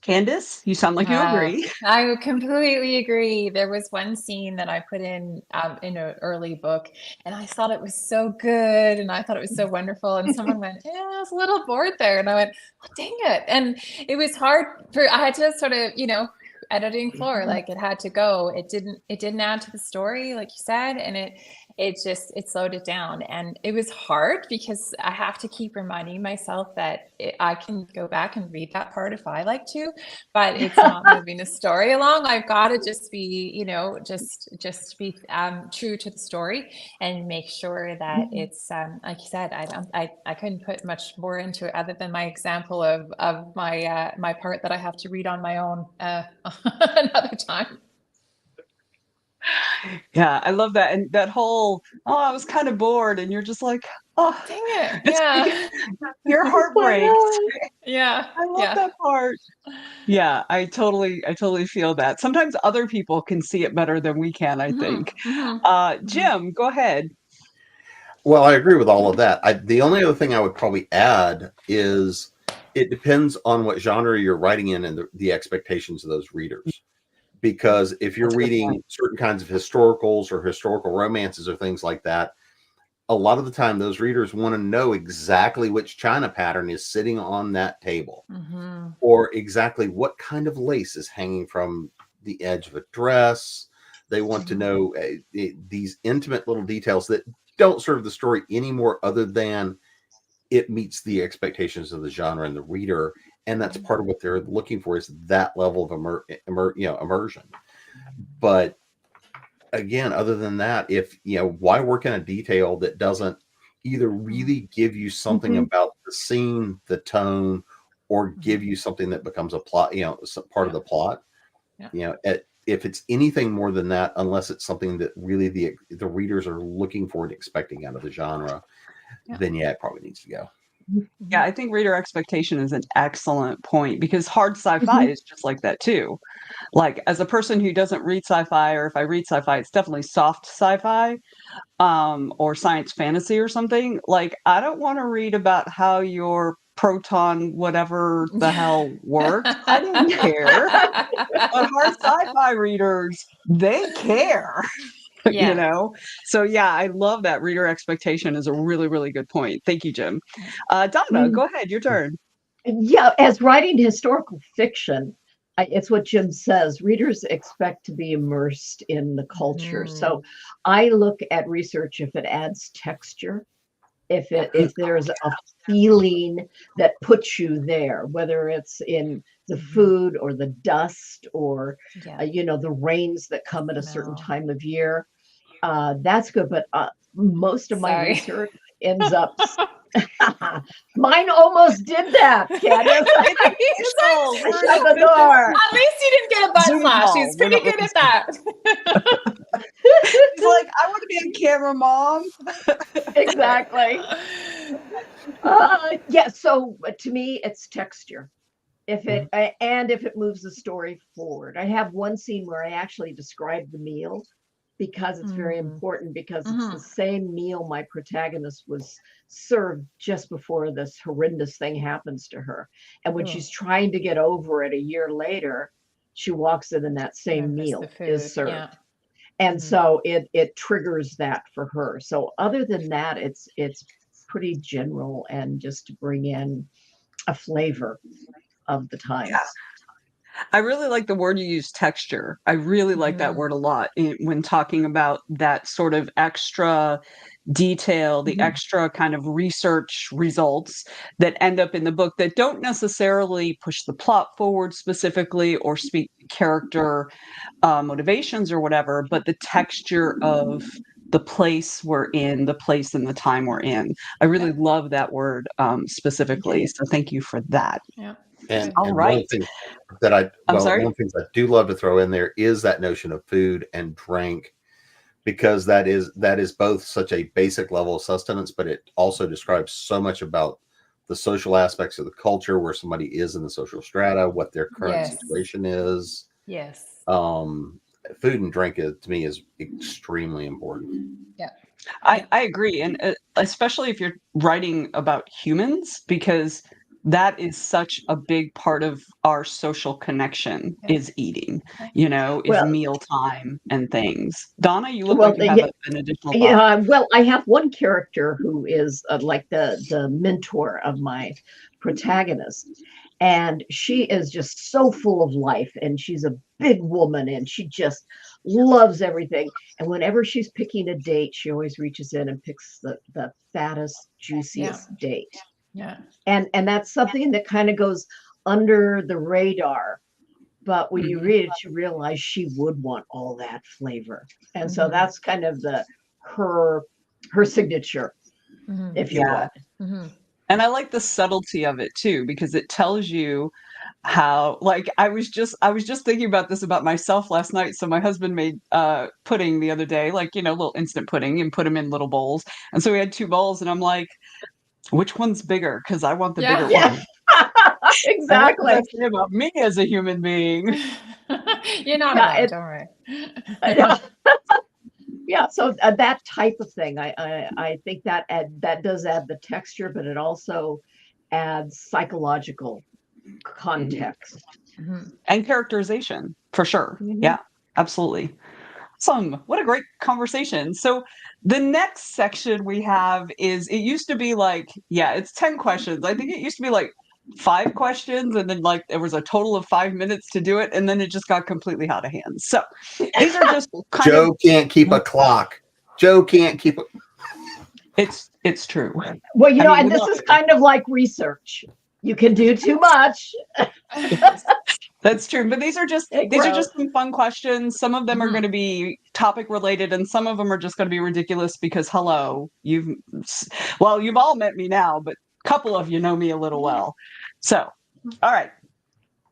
S1: Candace, you sound like you agree.
S4: I completely agree. There was one scene that I put in an early book, and I thought it was so good, and I thought it was so wonderful. And someone went, "Yeah, I was a little bored there," and I went, "Oh, dang it!" And it was hard I had to sort of, editing floor, like it had to go. It didn't add to the story, like you said, and it slowed it down. And it was hard because I have to keep reminding myself that I can go back and read that part if I like to, but it's not moving the story along. I've got to just be, just be true to the story and make sure that it's like you said. I couldn't put much more into it other than my example of my my part that I have to read on my own another time.
S1: Yeah, I love that. And that whole, I was kind of bored, and you're just like, oh,
S4: dang it. Yeah.
S1: Your heart breaks.
S4: Yeah.
S1: I love that part. Yeah, I totally feel that. Sometimes other people can see it better than we can, I think. Jim, go ahead.
S3: Well, I agree with all of that. The only other thing I would probably add is it depends on what genre you're writing in and the expectations of those readers. Because if you're reading certain kinds of historicals or historical romances or things like that, a lot of the time those readers want to know exactly which china pattern is sitting on that table, or exactly what kind of lace is hanging from the edge of a dress. They want to know these intimate little details that don't serve the story anymore, other than it meets the expectations of the genre and the reader. And that's part of what they're looking for, is that level of immersion. But again, other than that, if why work in a detail that doesn't either really give you something about the scene, the tone, or give you something that becomes a plot, part of the plot. If it's anything more than that, unless it's something that really the readers are looking for and expecting out of the genre, then it probably needs to go.
S1: Yeah, I think reader expectation is an excellent point, because hard sci-fi is just like that too. Like, as a person who doesn't read sci-fi, or if I read sci-fi, it's definitely soft sci-fi, or science fantasy or something. Like, I don't want to read about how your proton whatever the hell works. I don't care. But hard sci-fi readers, they care. So I love that. Reader expectation is a really, really good point. Thank you, Jim. Donna, go ahead, your turn.
S2: As writing historical fiction, it's what Jim says. Readers expect to be immersed in the culture. So I look at research if it adds texture, if there's a feeling that puts you there, whether it's in the food or the dust or the rains that come at a certain time of year. That's good. But most of my research ends up. Mine almost did that, Candace. Shut the door.
S4: At least you didn't get a butt flash. He's pretty good at that.
S1: He's like, I want to be on camera, Mom.
S2: Exactly. So to me, it's texture. If it moves the story forward. I have one scene where I actually describe the meal, because it's very important, because it's the same meal my protagonist was served just before this horrendous thing happens to her. And when she's trying to get over it a year later, she walks in and that same meal is served. Yeah. And so it triggers that for her. So other than that, it's pretty general, and just to bring in a flavor of the times. Yeah.
S1: I really like the word you use, texture. I really like that word a lot when talking about that sort of extra detail, the extra kind of research results that end up in the book that don't necessarily push the plot forward specifically or speak to character motivations or whatever, but the texture of the place we're in, the place and the time we're in. I really love that word specifically. So thank you for that.
S4: Yeah.
S3: And,
S1: All
S3: and
S1: right.
S3: one of the things that
S1: I'm sorry?
S3: one of the things I do love to throw in there is that notion of food and drink, because that is both such a basic level of sustenance, but it also describes so much about the social aspects of the culture, where somebody is in the social strata, what their current situation is.
S4: Yes.
S3: Food and drink to me is extremely important.
S4: Yeah.
S1: I agree. And especially if you're writing about humans, because that is such a big part of our social connection is eating, is
S2: Well-
S1: mealtime and things. Donna, you look
S2: Well,
S1: like you have an additional thought.
S2: Yeah, well, I have one character who is like the mentor of my protagonist, and she is just so full of life, and she's a big woman, and she just loves everything. And whenever she's picking a date, she always reaches in and picks the fattest, juiciest date.
S4: Yeah.
S2: And that's something that kind of goes under the radar. But when you read it, you realize she would want all that flavor. And so that's kind of her signature, if you will.
S1: And I like the subtlety of it too, because it tells you how, like, I was just thinking about this about myself last night. So my husband made pudding the other day, like, little instant pudding, and put them in little bowls. And so we had 2 bowls, and I'm like, which one's bigger? Because I want the bigger one.
S2: Exactly.
S1: What does that say about me as a human being?
S4: You're not alone, don't worry.
S2: Yeah, so that type of thing, I think that does add the texture, but it also adds psychological context
S1: and characterization, for sure. Yeah, absolutely. Awesome. What a great conversation. So the next section we have is, it used to be like, it's 10 questions. I think it used to be like 5 questions, and then like there was a total of 5 minutes to do it, and then it just got completely out of hand. So these are just kind
S3: Joe can't keep a clock. Joe can't keep a...
S1: It's true.
S2: Well, and this is kind of like research. You can do too much.
S1: That's true. But these are just some fun questions. Some of them are going to be topic related, and some of them are just going to be ridiculous because you've all met me now, but a couple of you know me a little well. So, all right.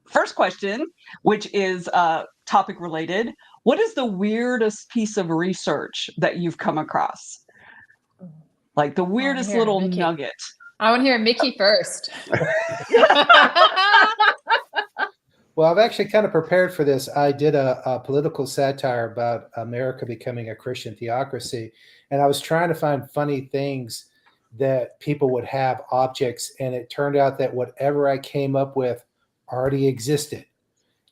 S1: First question, which is topic related. What is the weirdest piece of research that you've come across? Like the weirdest little nugget.
S4: I want to hear Mickey first.
S5: Well, I've actually kind of prepared for this. I did a political satire about America becoming a Christian theocracy, and I was trying to find funny things that people would have, objects, and it turned out that whatever I came up with already existed.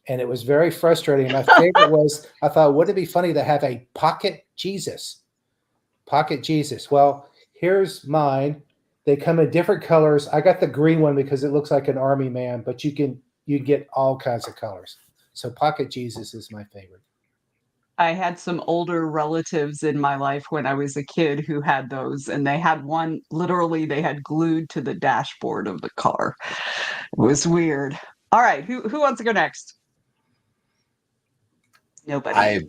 S5: And it was very frustrating. My favorite was, I thought, wouldn't it be funny to have a pocket Jesus? Pocket Jesus. Well, here's mine. They come in different colors. I got the green one because it looks like an army man, but you get all kinds of colors. So pocket Jesus is my favorite.
S1: I had some older relatives in my life when I was a kid who had those, and they had one literally they had glued to the dashboard of the car. It was weird. All right, who wants to go next? Nobody.
S3: I've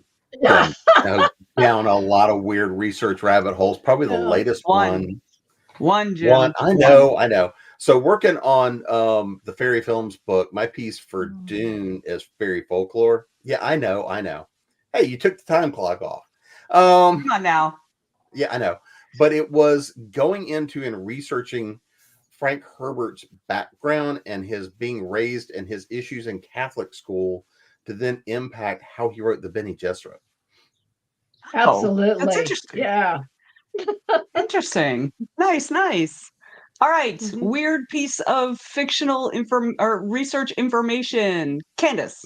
S3: gone down a lot of weird research rabbit holes. Probably the latest one.
S1: One, Jim.
S3: I know. So working on the Fairy Films book, my piece for Dune is fairy folklore. Yeah, I know. Hey, you took the time clock off.
S1: Come on now.
S3: Yeah, I know. But it was going into and researching Frank Herbert's background and his being raised and his issues in Catholic school to then impact how he wrote the Bene Gesserit.
S2: Absolutely.
S1: That's interesting.
S2: Yeah.
S1: Interesting. Nice. All right. Weird piece of fictional or research information. Candace.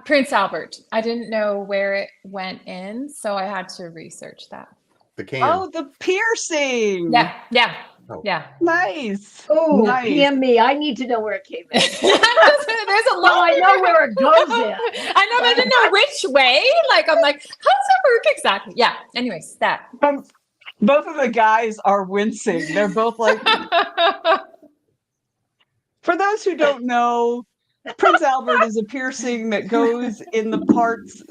S4: Prince Albert. I didn't know where it went in, so I had to research that.
S3: The can.
S1: Oh, the piercing.
S4: Yeah.
S1: Nice.
S2: Oh,
S1: nice.
S2: PM me. I need to know where it came in.
S4: There's a lot.
S2: Well, I know where it goes in.
S4: I know, but I didn't know which way. Like, I'm like, how does that work exactly? Yeah. Anyways, that.
S1: Both of the guys are wincing. They're both like, for those who don't know, Prince Albert is a piercing that goes in the parts,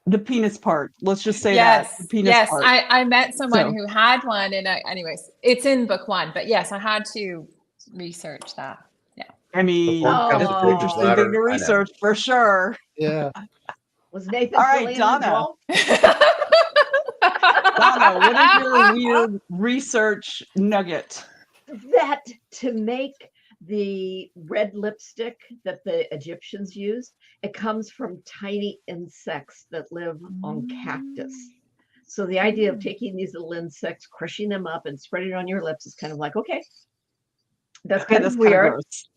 S1: the penis part. Let's just say that. The penis
S4: yes.
S1: part.
S4: I met someone
S1: So-
S4: who had one, and anyways, it's in book 1. But yes, I had to research that.
S1: I mean,
S3: Before it comes
S1: it's
S2: to
S1: an
S2: Jacob's
S1: interesting
S3: ladder,
S1: thing to
S3: I know.
S1: research for sure.
S5: Yeah.
S2: Was Nathan
S1: All right,
S2: Fillion
S1: Donna.
S2: involved?
S1: Donna, what is your weird research nugget?
S2: That to make the red lipstick that the Egyptians used, it comes from tiny insects that live on cactus. So the idea of taking these little insects, crushing them up, and spreading it on your lips is kind of like, okay, that's
S1: Okay,
S2: kind
S1: that's
S2: of
S1: kind of
S2: weird.
S1: gross.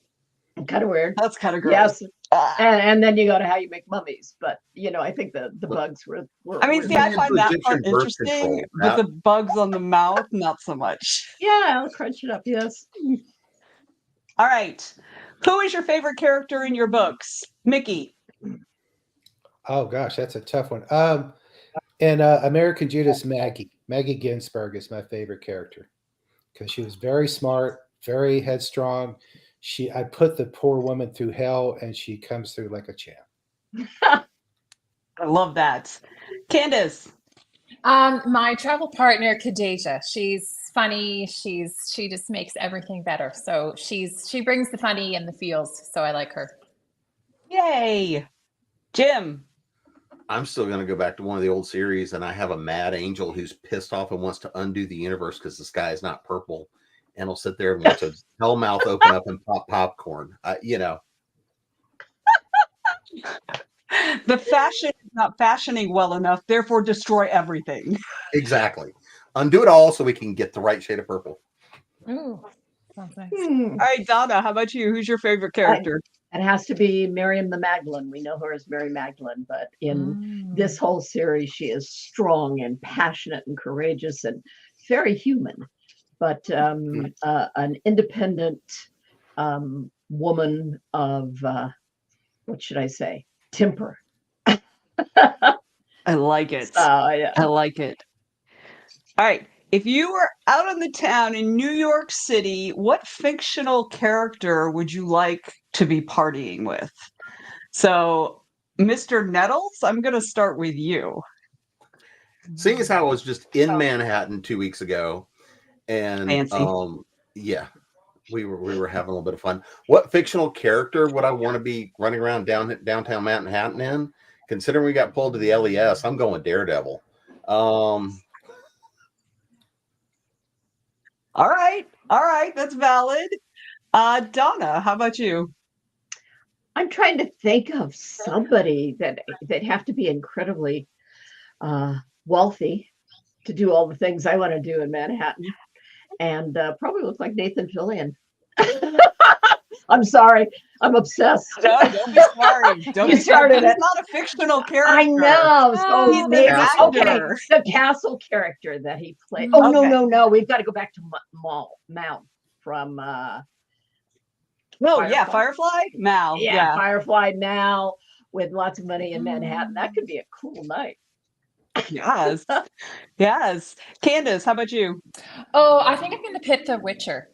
S2: Kind of weird.
S1: That's kind of gross.
S2: Yes,
S1: Ah.
S2: and then you go to how you make mummies, but I think the bugs were.
S1: I mean, see, I
S3: It's
S1: find that
S3: Egyptian
S1: part
S3: birth
S1: interesting,
S3: control.
S1: but the bugs on the mouth, not so much.
S2: Yeah, I'll crunch it up. Yes.
S1: All right. Who is your favorite character in your books? Mickey.
S5: Oh gosh, that's a tough one. And American Judas, Maggie Ginsburg is my favorite character because she was very smart, very headstrong. I put the poor woman through hell, and she comes through like a champ.
S1: I love that. Candace.
S4: My travel partner, Khadijah, she's funny. She just makes everything better. So she brings the funny and the feels. So I like her.
S1: Yay. Jim.
S3: I'm still going to go back to one of the old series, and I have a mad angel who's pissed off and wants to undo the universe because the sky is not purple, and he'll sit there and watch a hell mouth open up and pop popcorn.
S1: The fashion is not fashioning well enough, therefore destroy everything.
S3: Exactly. Undo it all so we can get the right shade of purple.
S4: Ooh, sounds nice.
S1: All right, Donna, how about you? Who's your favorite character?
S2: It has to be Miriam the Magdalene. We know her as Mary Magdalene, but in this whole series, she is strong and passionate and courageous and very human, but an independent woman of, what should I say, temper.
S1: I like it.
S2: Yeah.
S1: I like it. All right. If you were out on the town in New York City, what fictional character would you like to be partying with? So, Mr. Nettles, I'm going to start with you.
S3: Seeing as how I was just in Manhattan 2 weeks ago, and
S1: Fancy.
S3: yeah, we were having a little bit of fun. What fictional character would I want to be running around downtown Manhattan in? Considering we got pulled to the LES, I'm going Daredevil.
S1: All right, that's valid. Donna, how about you?
S2: I'm trying to think of somebody that have to be incredibly wealthy to do all the things I want to do in Manhattan, and probably look like Nathan Fillion. I'm sorry, I'm obsessed.
S1: No, don't be sorry. Don't
S2: You
S1: be sorry.
S2: started
S1: He's
S2: it.
S1: not a fictional character.
S2: I know. So
S1: He's an
S2: maybe,
S3: actor.
S2: okay, the castle character that he played.
S4: Mm.
S2: Oh,
S1: Okay.
S2: no. We've got to go back to Mal from
S1: Oh, yeah, Firefly? Mal. Yeah.
S2: Firefly Mal with lots of money in Manhattan. That could be a cool night.
S1: Yes. Yes. Candace, how about you?
S4: Oh, I think I'm going to pick The Witcher.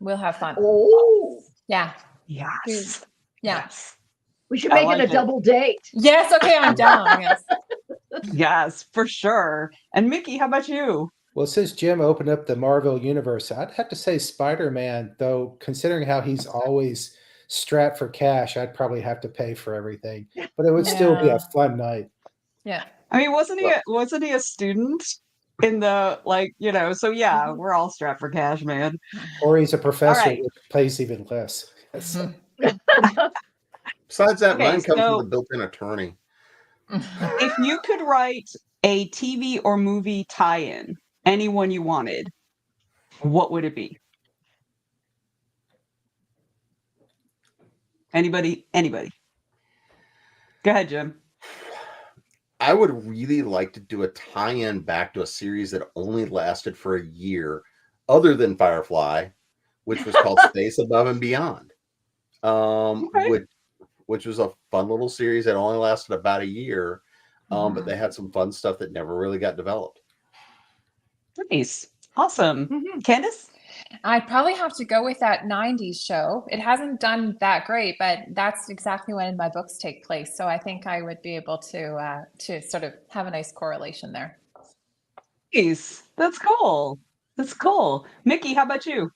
S4: We'll have fun.
S2: Oh,
S4: Yeah.
S1: Yes.
S4: Yeah.
S1: Yes.
S2: we should
S1: I
S2: make
S1: like
S2: it a
S1: it.
S2: double date.
S4: Yes. Okay. I'm down. Yes.
S1: Yes, for sure. And Mickey, how about you?
S5: Well, since Jim opened up the Marvel universe, I'd have to say Spider-Man, though, considering how he's always strapped for cash, I'd probably have to pay for everything. But it would still be
S4: Yeah.
S5: a fun night.
S4: Yeah.
S1: I mean, wasn't he a student in the so yeah, we're all strapped for cash, man.
S5: Or he's a professor,
S1: right.
S5: which pays even less.
S4: Mhm.
S3: Besides that,
S1: Okay,
S3: mine comes
S1: so-
S3: with a built-in attorney.
S1: If you could write a TV or movie tie-in, anyone you wanted, what would it be? Anybody? Go ahead, Jim.
S3: I would really like to do a tie-in back to a series that only lasted for a year, other than Firefly, which was called Space Above and Beyond.
S1: Okay.
S3: Which was a fun little series that only lasted about a year, but they had some fun stuff that never really got developed.
S1: Nice. Awesome.
S2: Mhm.
S1: Candace?
S4: I'd probably have to go with that 90s show. It hasn't done that great, but that's exactly when my books take place. So I think I would be able to sort of have a nice correlation there.
S1: Nice. That's cool. That's cool. Mickey, how about you?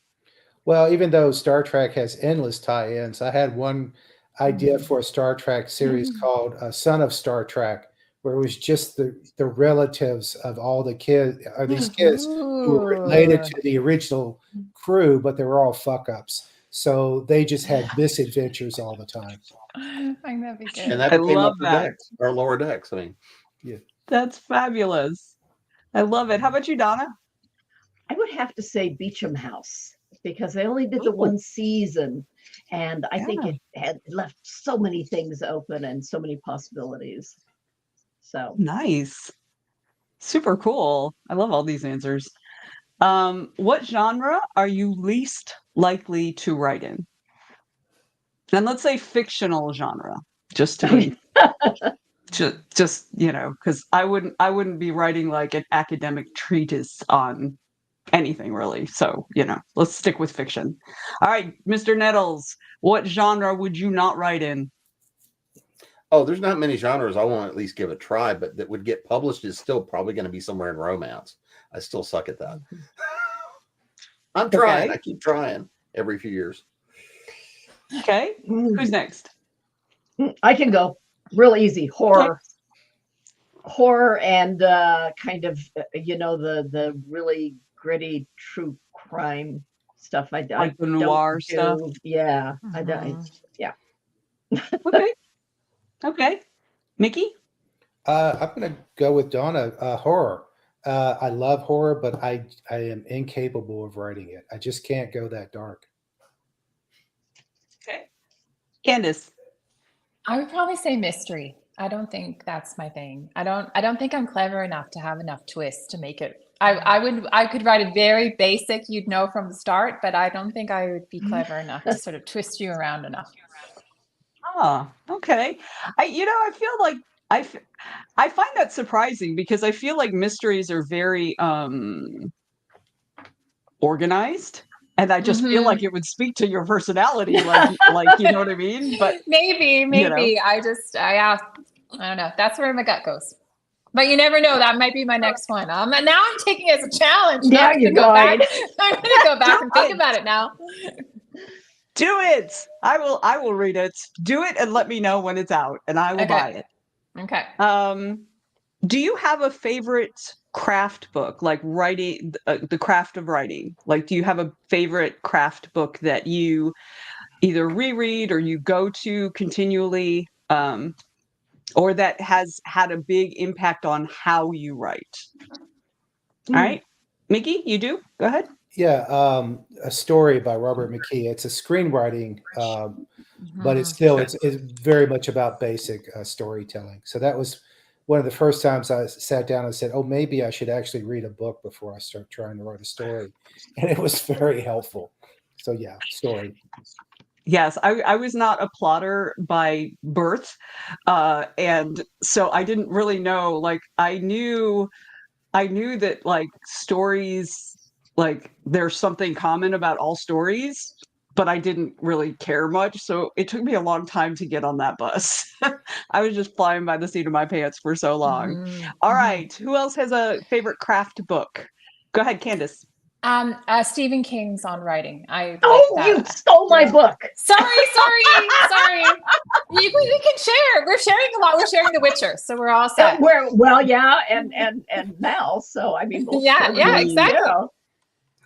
S5: Well, even though Star Trek has endless tie-ins, I had one idea for a Star Trek series called Son of Star Trek, where it was just the relatives of all the kids, or these kids who were related
S4: Ooh.
S5: to the original crew, but they were all fuck-ups. So they just had misadventures all the time.
S4: I think that'd be
S3: And
S4: good.
S3: that
S1: I
S3: became
S1: love
S3: upper
S1: that.
S3: decks or lower decks. I mean,
S1: That's fabulous. I love it. How about you, Donna?
S2: I would have to say Beecham House because they only did the
S1: Ooh.
S2: one season, and I think
S1: Yeah.
S2: it had left so many things open and so many possibilities. So
S1: Nice. Super cool. I love all these answers. What genre are you least likely to write in? And let's say fictional genre, just to be just because I wouldn't be writing like an academic treatise on anything really. So let's stick with fiction. All right, Mr. Nettles, what genre would you not write in?
S3: oh, there's not many genres I want to at least give a try, but that would get published is still probably going to be somewhere in romance. I still suck at that. I'm trying.
S1: Okay.
S3: I keep trying every few years.
S1: Okay, who's next?
S2: I can go real easy. Horror and kind of the really gritty true crime stuff. I
S1: Like the
S2: don't
S1: noir
S2: do.
S1: stuff?
S2: Yeah, I
S4: Mhm.
S2: don't. Yeah.
S1: Okay. Okay. Mickey?
S5: I'm going to go with Donna. Horror. I love horror, but I am incapable of writing it. I just can't go that dark.
S1: Okay. Candace?
S4: I would probably say mystery. I don't think that's my thing. I don't think I'm clever enough to have enough twists to make it. I could write a very basic, you'd know from the start, but I don't think I would be clever enough to sort of twist you around enough.
S1: Ah, okay. I feel like I find that surprising because I feel like mysteries are very organized, and I just feel like it would speak to your personality, like you know what I mean? But
S4: maybe I don't know. That's where my gut goes. But you never know. That might be my next one. Now I'm taking it as a challenge.
S2: Yeah,
S4: I'm
S2: you're
S4: gonna go back.
S2: right.
S4: I'm gonna go back and think about it now.
S1: do it. I will read it. Do it and let me know when it's out, and I will buy it.
S4: Okay.
S1: Do you have a favorite craft book, like writing, the craft of writing? Like, do you have a favorite craft book that you either reread or you go to continually, or that has had a big impact on how you write? All right, Mickey, you do? Go ahead.
S5: Yeah, a story by Robert McKee. It's a screenwriting, but it's very much about basic storytelling. So that was one of the first times I sat down and said, "Oh, maybe I should actually read a book before I start trying to write a story," and it was very helpful. So yeah, story.
S1: Yes, I was not a plotter by birth, and so I didn't really know. Like, I knew that like stories, like there's something common about all stories, but I didn't really care much. So it took me a long time to get on that bus. I was just flying by the seat of my pants for so long. All right, who else has a favorite craft book? Go ahead, Candace.
S4: Stephen King's On Writing. I
S2: Oh,
S4: like
S2: you
S4: that.
S2: stole my book.
S4: Sorry. We can share. We're sharing a lot. We're sharing The Witcher, so we're all set.
S2: Yeah, and now, so I mean, we'll
S4: Yeah, exactly.
S2: Yeah.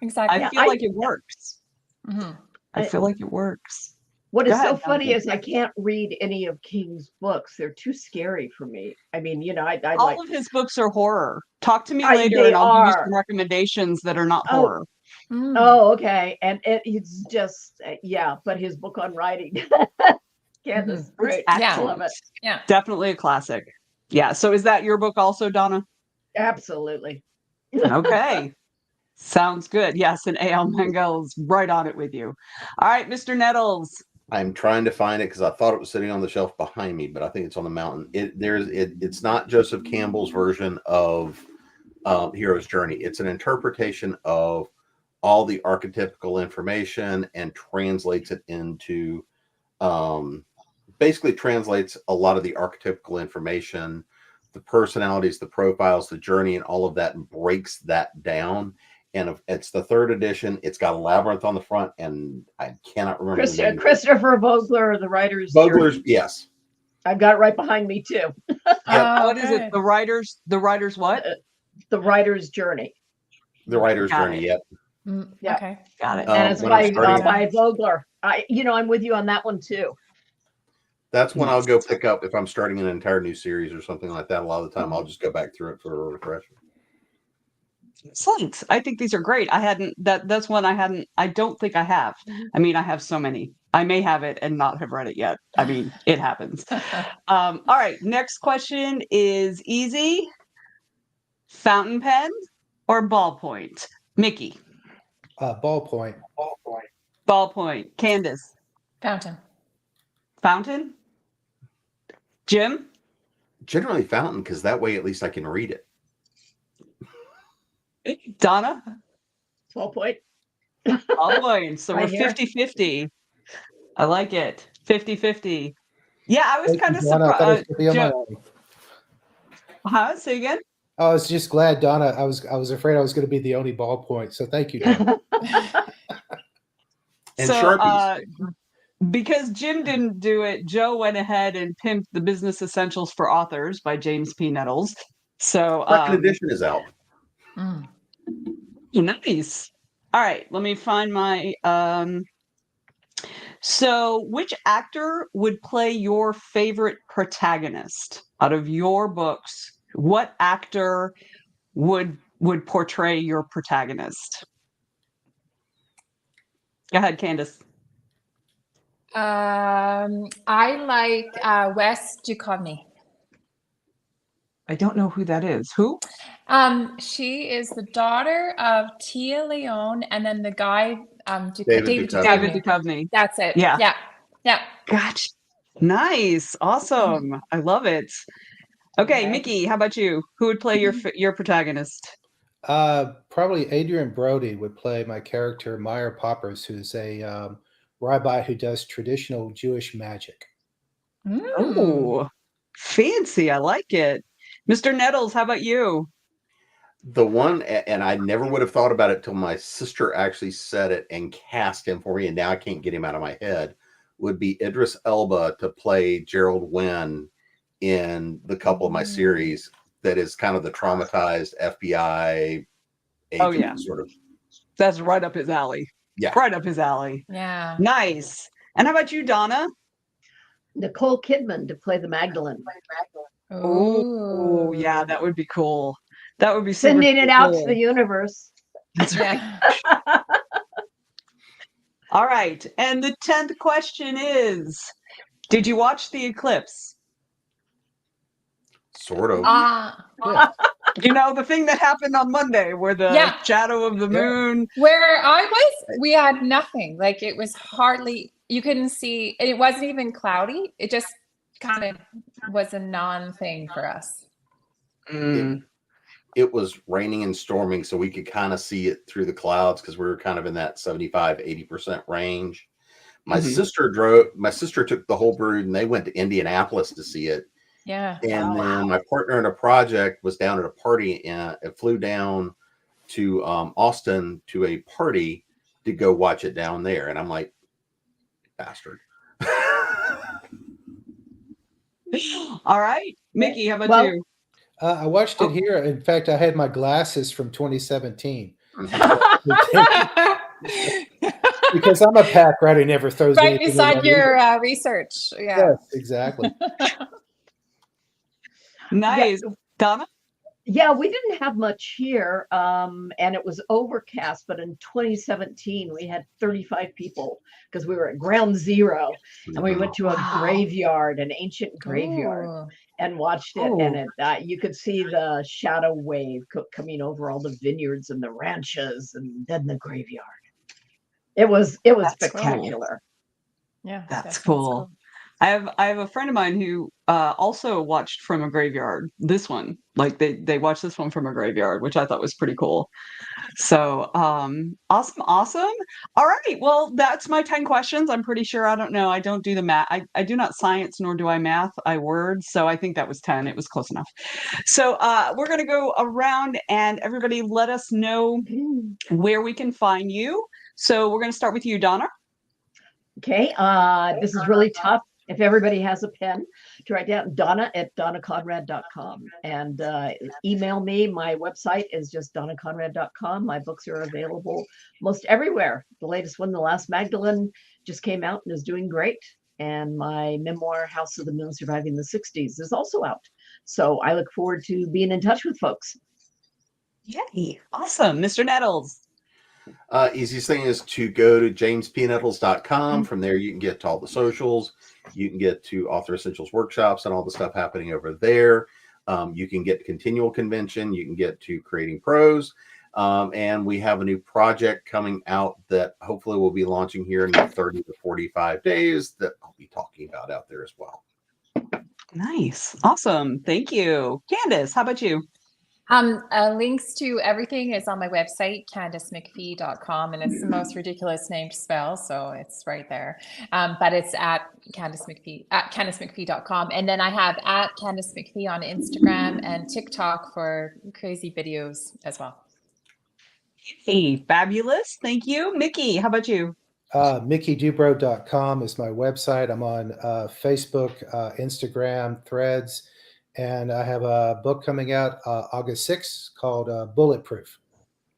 S4: Exactly.
S1: I feel like it works.
S4: Mm-hmm.
S1: I feel like it works.
S2: What
S1: Go
S2: is so
S1: ahead,
S2: funny
S1: Duncan.
S2: is I can't read any of King's books. They're too scary for me. I mean, I
S1: All
S2: like.
S1: of his books are horror. Talk to me later,
S2: They
S1: and I'll give you
S2: are.
S1: some recommendations that are not
S2: Oh.
S1: horror.
S2: Oh, okay. And it's just yeah, but his book on writing, Candace, great.
S1: Excellent.
S2: I love it.
S4: Yeah,
S1: Definitely a classic. Yeah. So is that your book also, Donna?
S2: Absolutely.
S1: Okay. Sounds good. Yes, and A.L. Mengel's right on it with you. All right, Mr. Nettles.
S3: I'm trying to find it because I thought it was sitting on the shelf behind me, but I think it's on the mountain. It's not Joseph Campbell's version of hero's journey. It's an interpretation of all the archetypical information and translates it into basically translates a lot of the archetypical information, the personalities, the profiles, the journey, and all of that, and breaks that down. And it's the third edition. It's got a labyrinth on the front, and I cannot remember the name.
S2: Christopher Vogler, the writer's
S3: Vogler's,
S2: journey.
S3: yes.
S2: I've got it right behind me too.
S1: What is it? The writer's what?
S2: The writer's journey.
S3: The writer's
S1: Got
S3: journey.
S1: it.
S3: Yep.
S2: Yeah.
S4: Okay.
S1: Got it.
S2: And it's
S3: when I'm starting-
S2: by Vogler. I'm with you on that one too.
S3: That's when I'll go pick up if I'm starting an entire new series or something like that. A lot of the time, I'll just go back through it for a refresher.
S1: Excellent. I think these are great. That's one I don't think I have. I mean, I have so many. I may have it and not have read it yet. I mean, it happens. All right. Next question is easy. Fountain pen or ballpoint? Mickey.
S5: Ballpoint.
S1: Ballpoint. Candace.
S4: Fountain.
S1: Fountain. Jim.
S3: Generally fountain, because that way at least I can read it.
S1: Donna.
S2: 12 point.
S1: Ballpoint. So we're
S2: Right here.
S1: 50-50. I like it. 50-50. Yeah, I was
S5: Thank
S1: kind
S5: you,
S1: of
S5: Donna. I thought it was
S1: surprised.
S5: gonna be on my own.
S1: Huh? Say again?
S5: I was just glad, Donna. I was afraid I was going to be the only ballpoint. So thank you, Donna.
S3: And
S1: So,
S3: Sharpies.
S1: because Jim didn't do it, Joe went ahead and pimped The Business Essentials for Authors by James P. Nettles. So,
S3: Second edition is out.
S1: nice. All right, let me find my. So, which actor would play your favorite protagonist out of your books? What actor would portray your protagonist? Go ahead, Candace.
S4: I like Wes Duchovny.
S1: I don't know who that is. Who?
S4: She is the daughter of Tia Leone, and then the guy,
S3: David Duchovny.
S1: David Duchovny.
S4: That's it.
S1: Yeah.
S4: Yeah.
S1: Gotcha. Nice. Awesome. I love it. Okay, Mickey, how about you? Who would play your protagonist?
S5: Probably Adrian Brody would play my character Meyer Poppers, who's a rabbi who does traditional Jewish magic.
S1: Oh, fancy. I like it. Mr. Nettles, how about you?
S3: The one, and I never would have thought about it till my sister actually said it and cast him for me, and now I can't get him out of my head, would be Idris Elba to play Gerald Wynn in the couple of my series that is kind of the traumatized FBI agent sort of.
S1: That's right up his alley.
S3: Yeah.
S1: Right up his alley.
S4: Yeah.
S1: Nice. And how about you, Donna?
S2: Nicole Kidman to play the Magdalene.
S1: Oh, yeah, that would be cool. That would be super
S2: Sending it out
S1: cool.
S2: to the universe.
S1: That's right.
S4: Yeah.
S1: All right. And the 10th question is, did you watch the eclipse?
S3: Sort of.
S5: Yeah.
S1: You know, the thing that happened on Monday where the shadow of the moon.
S4: Where I was, we had nothing. Like it was hardly, you couldn't see, and it wasn't even cloudy. It just kind of was a non-thing for us.
S3: It was raining and storming, so we could kind of see it through the clouds because we were kind of in that 75-80% range. My sister took the whole brood and they went to Indianapolis to see it.
S4: Yeah.
S3: And then my partner in a project was down at a party and it flew down to Austin to a party to go watch it down there. And I'm like, bastard.
S1: All right. Mickey, how about you?
S5: I watched it here. In fact, I had my glasses from 2017. Because I'm a pack rat who never throws
S4: Right
S5: anything
S4: beside
S5: away.
S4: your research. Yeah.
S5: Yes, exactly.
S1: Nice. Donna?
S2: Yeah, we didn't have much here, and it was overcast. But in 2017, we had 35 people because we were at Ground Zero, and we went to a graveyard, an ancient graveyard,
S4: Ooh.
S2: and watched it. And you could see the shadow wave coming over all the vineyards and the ranches, and then the graveyard. It was
S1: That's
S2: spectacular.
S4: Yeah.
S1: That's
S4: that sounds
S1: cool. I have a friend of mine who also watched from a graveyard. This one, like they watched this one from a graveyard, which I thought was pretty cool. So awesome. All right. Well, that's my 10 questions. I'm pretty sure. I don't know. I don't do the math. I do not science nor do I math. I word. So I think that was 10. It was close enough. So we're going to go around and everybody let us know where we can find you. So we're going to start with you, Donna.
S2: Okay, this is really tough. If everybody has a pen, to write down Donna@DonnaConrad.com and email me. My website is just DonnaConrad.com. My books are available most everywhere. The latest one, The Last Magdalene, just came out and is doing great. And my memoir, House of the Moon Surviving the 60s, is also out. So I look forward to being in touch with folks.
S1: Yay. Awesome. Mr. Nettles.
S3: Easiest thing is to go to jamespnettles.com. From there, you can get to all the socials. You can get to Author Essentials workshops and all the stuff happening over there. You can get to Continual Convention. You can get to Creating Prose. And we have a new project coming out that hopefully we'll be launching here in 30 to 45 days that I'll be talking about out there as well.
S1: Nice. Awesome. Thank you. Candace, how about you?
S4: Links to everything is on my website, CandiceMcPhee.com, and it's the most ridiculous name to spell, so it's right there. But it's at CandiceMcPhee.com, and then I have at Candice McPhee on Instagram and TikTok for crazy videos as well.
S1: Hey, fabulous. Thank you. Mickey, how about you?
S5: MickeyDubrow.com is my website. I'm on Facebook, Instagram, Threads. And I have a book coming out August 6th called Bulletproof.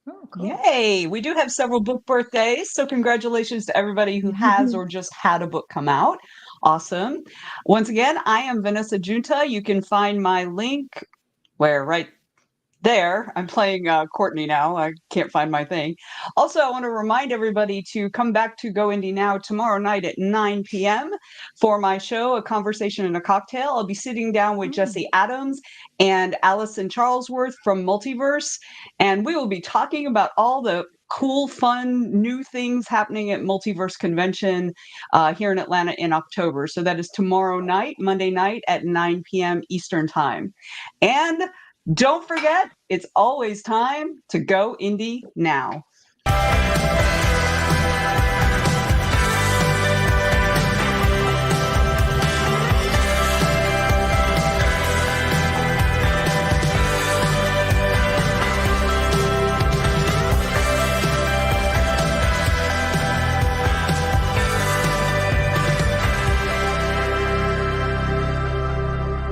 S4: Oh, cool.
S1: Yay. We do have several book birthdays. So congratulations to everybody who has or just had a book come out. Awesome. Once again, I am Venessa Giunta. You can find my link right there. I'm playing Courtney now. I can't find my thing. Also, I want to remind everybody to come back to Go Indie Now tomorrow night at 9 p.m. for my show, A Conversation and a Cocktail. I'll be sitting down with Jesse Adams and Allison Charlesworth from Multiverse, and we will be talking about all the cool, fun, new things happening at Multiverse Convention here in Atlanta in October. So that is tomorrow night, Monday night at 9 p.m. Eastern Time. And don't forget, it's always time to go indie now.